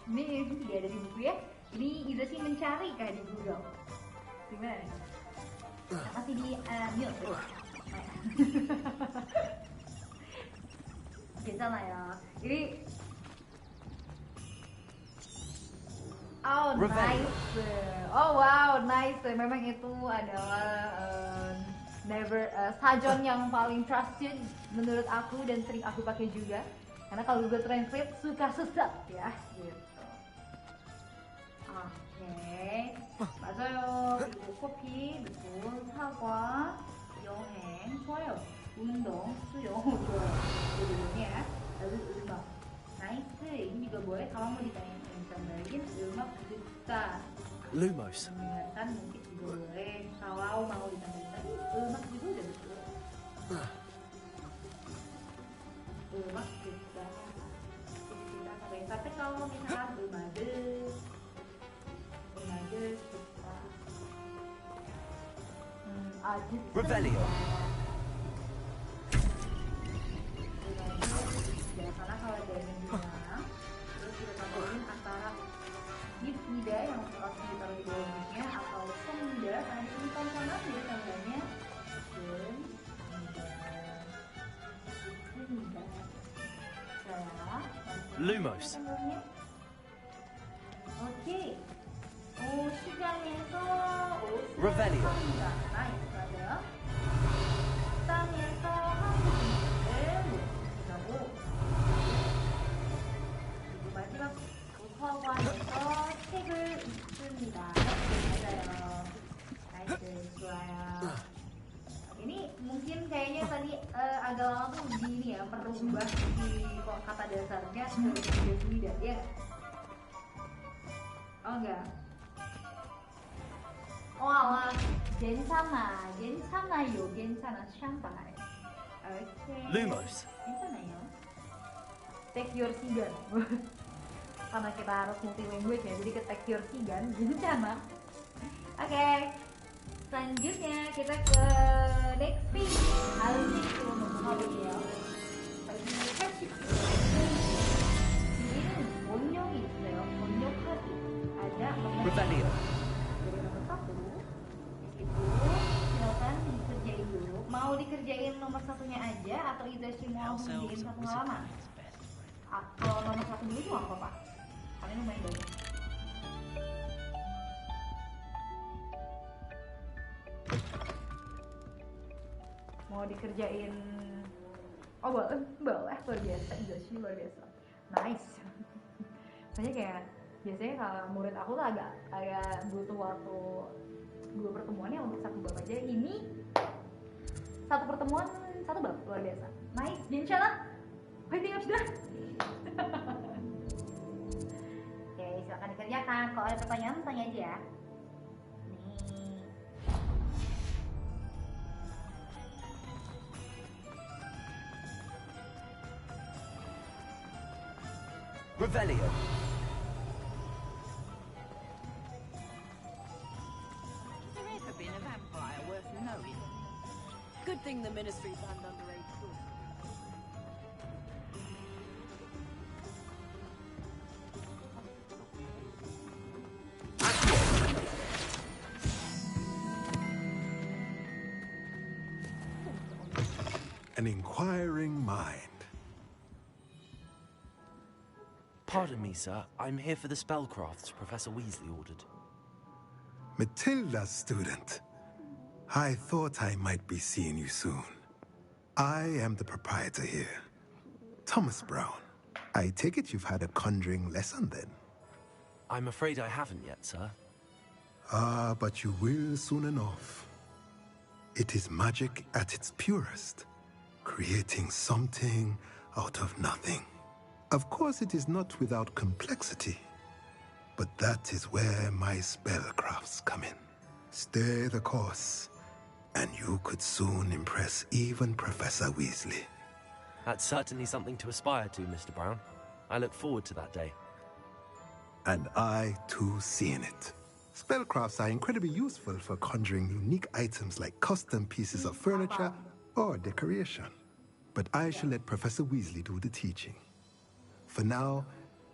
Ini dia ada di buku ya. Ini Izashi mencari kayak di Google. Gimana? Masih di mute. Bisa lah ya. Ini oh nice. Oh wow nice. Memang itu adalah sajon yang paling trusted menurut aku dan sering aku pakai juga karena kalau Google Translate suka sesat ya gitu. Oke, 맞아요. 그리고 커피, betul, 사과, 여행, 좋아요. 운동, 수영, 좋아요. Dua-duanya. Lalu 음악, nice. Ini juga boleh kalau mau ditambahin 음악 suka. Lumos. Mendengarkan mungkin juga boleh kalau mau ditambahin tadi 음악 juga udah betul. 음악 juga. Kita tambahin tapi kalau misalkan 음악을 suka. Revelio. Biasanya kalau ada yang bilang, terus kita tambahin antara gift muda yang langsung ditaruh di bawah giftnya atau song muda karena di sini konsonan jadi tambahnya muda. Lumos. Oke. Oh, 시장에서 Revelio. 나이스 맞아요. 시장에서 한국인들 그리고 마지막 도서관에서 책을 읽습니다. 맞아요. 나이스 좋아요. Ini mungkin kayaknya tadi agak lama tuh begini ya merubah di kata dasarnya ke tidak ya? Oh enggak. Oh alah, 괜찮아요, santai. Oke. Lumos. 괜찮아요. Take your sigan. Karena kita harus multi language ya, jadi ke take your sigan, 괜찮아. Oke. Selanjutnya kita ke next page. Harus itu ya. Ini 번역이 있어요. 번역하기. Ada Revelio. Silakan dikerjain dulu. Mau dikerjain nomor satunya aja atau Izashi mau ngerjain satu halaman? Atau nomor satu dulu tuh apa pak? Karena lumayan banyak. Mau dikerjain? Oh boleh, luar biasa. Izashi luar biasa. Nice. Soalnya kayak biasanya kalau murid aku tuh agak butuh waktu 2 pertemuannya untuk satu bab aja. Ini satu pertemuan 1 bab, luar biasa. Nice, inshallah. Fighting up sudah. Oke, silakan dikerjakan. Kalau ada pertanyaan tanya aja ya. Nih. Revelio. Been a vampire worth knowing. Good thing the ministry banned underage goods. an inquiring mind. Pardon me, sir. I'm here for the spellcrafts Professor Weasley ordered. Matilda's student. I thought I might be seeing you soon. I am the proprietor here, Thomas Brown. I take it you've had a conjuring lesson then? I'm afraid I haven't yet, sir. Ah, but you will soon enough. It is magic at its purest, creating something out of nothing. Of course, it is not without complexity, but that is where my spellcrafts come in. Stay the course, and you could soon impress even Professor Weasley. That's certainly something to aspire to, Mr. Brown. I look forward to that day. And I, too, seeing it. Spellcrafts are incredibly useful for conjuring unique items like custom pieces of furniture or decoration. But I shall let Professor Weasley do the teaching. For now,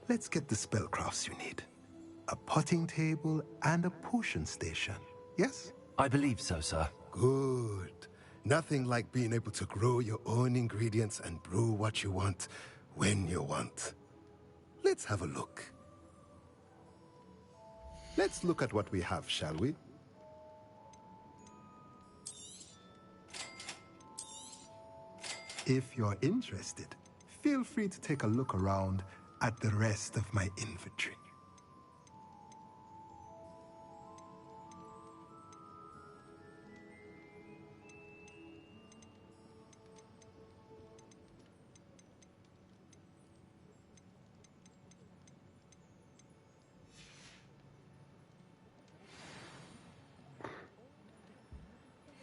let's get the spellcrafts you need. A potting table and a potion station, yes? I believe so, sir. Good. Nothing like being able to grow your own ingredients and brew what you want when you want. Let's have a look. Let's look at what we have, shall we? If you're interested, feel free to take a look around at the rest of my inventory.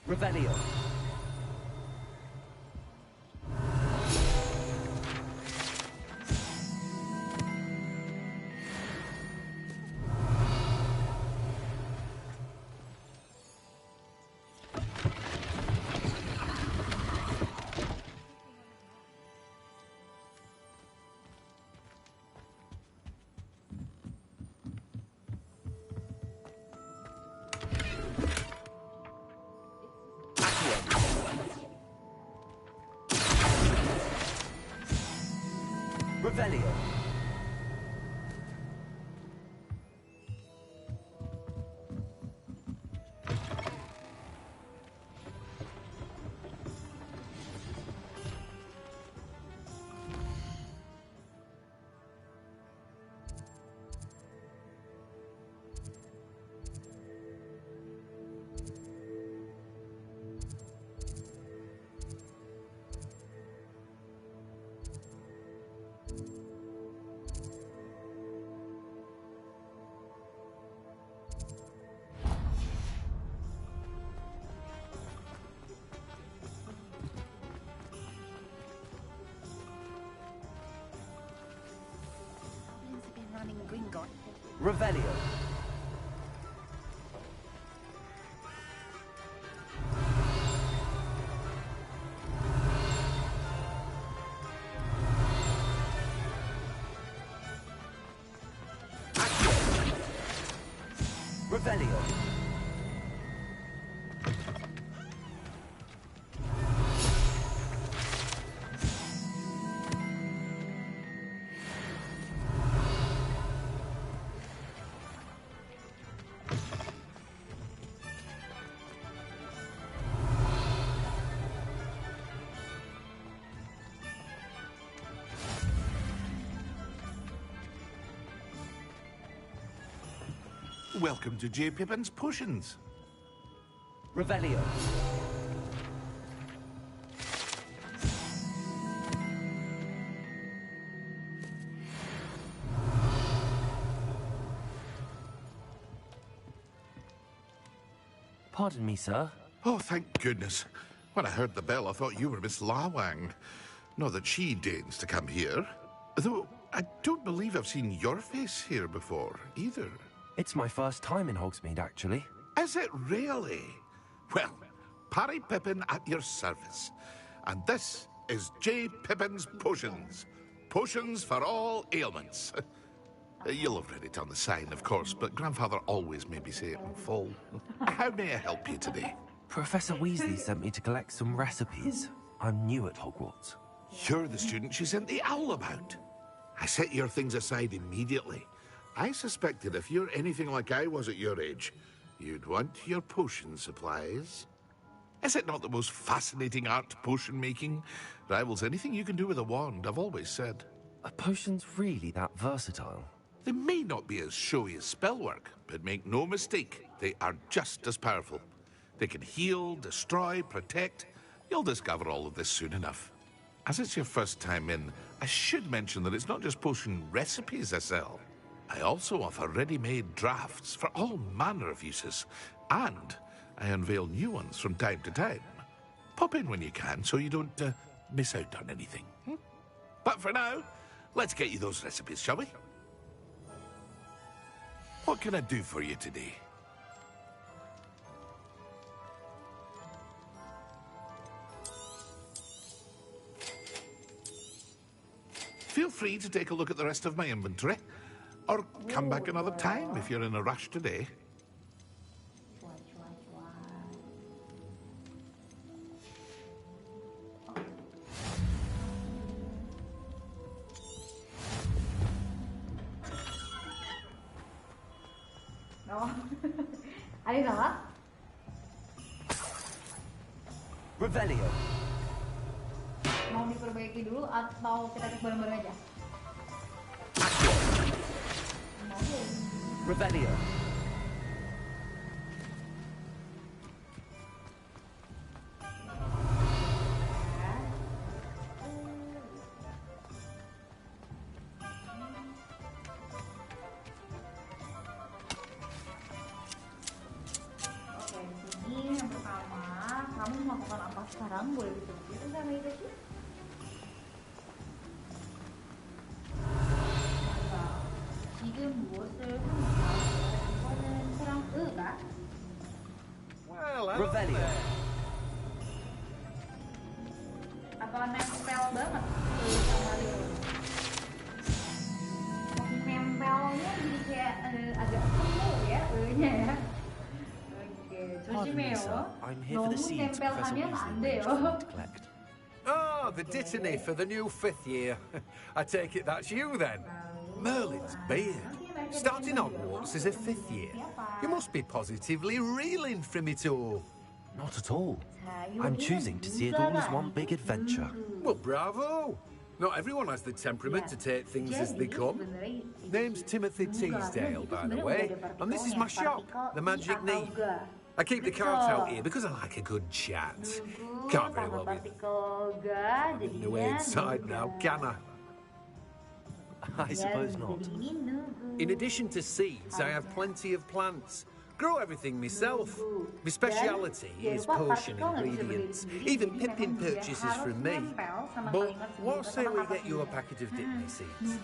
Revelio. Revelio. Revelio. Revelio. Welcome to J. Pippin's Potions. Revelio. Pardon me, sir. Oh, thank goodness. When I heard the bell, I thought you were Miss Lawang. Not that she deigns to come here. Though, I don't believe I've seen your face here before, either. It's my first time in Hogsmeade, actually. Is it really? Well, Parry Pippin at your service. And this is J. Pippin's Potions. Potions for all ailments. You'll have read it on the sign, of course, but Grandfather always made me say it in full. How may I help you today? Professor Weasley sent me to collect some recipes. I'm new at Hogwarts. You're the student she sent the owl about. I set your things aside immediately. I suspected if you're anything like I was at your age, you'd want your potion supplies. Is it not the most fascinating art, potion making? Rivals anything you can do with a wand, I've always said. Are potions really that versatile? They may not be as showy as spellwork, but make no mistake, they are just as powerful. They can heal, destroy, protect. You'll discover all of this soon enough. As it's your first time in, I should mention that it's not just potion recipes I sell. I also offer ready-made drafts for all manner of uses, and I unveil new ones from time to time. Pop in when you can so you don't miss out on anything. But for now, let's get you those recipes, shall we? What can I do for you today? Feel free to take a look at the rest of my inventory, or come back another time if you're in a rush today. Ada yang salah? Revelio. Mau diperbaiki dulu atau kita cek bareng-bareng aja? Revelio. Sekarang boleh ditemukan sama itu sih. 지금 무엇을 이거는 사랑 으가? Revelio. Apa nempel banget sama Leo? Nempelnya jadi kayak agak semu ya, nya ya. I'm here for the seeds Professor Weasley managed to collect. Oh, the dittany for the new 5th year. I take it that's you then. Merlin's beard. Starting Hogwarts as a 5th year. You must be positively reeling from it all. Not at all. I'm choosing to see it all as one big adventure. Well, bravo. Not everyone has the temperament to take things as they come. Name's Timothy Teasdale, by the way, and this is my shop, the Magic Neat. I keep the carts out here because I like a good chat. Can't very well be in the way inside now, can I? I suppose not. In addition to seeds, I have plenty of plants. Grow everything myself. My speciality is potion ingredients. Even Pippin purchases from me. But what say we get you a packet of dittany seeds?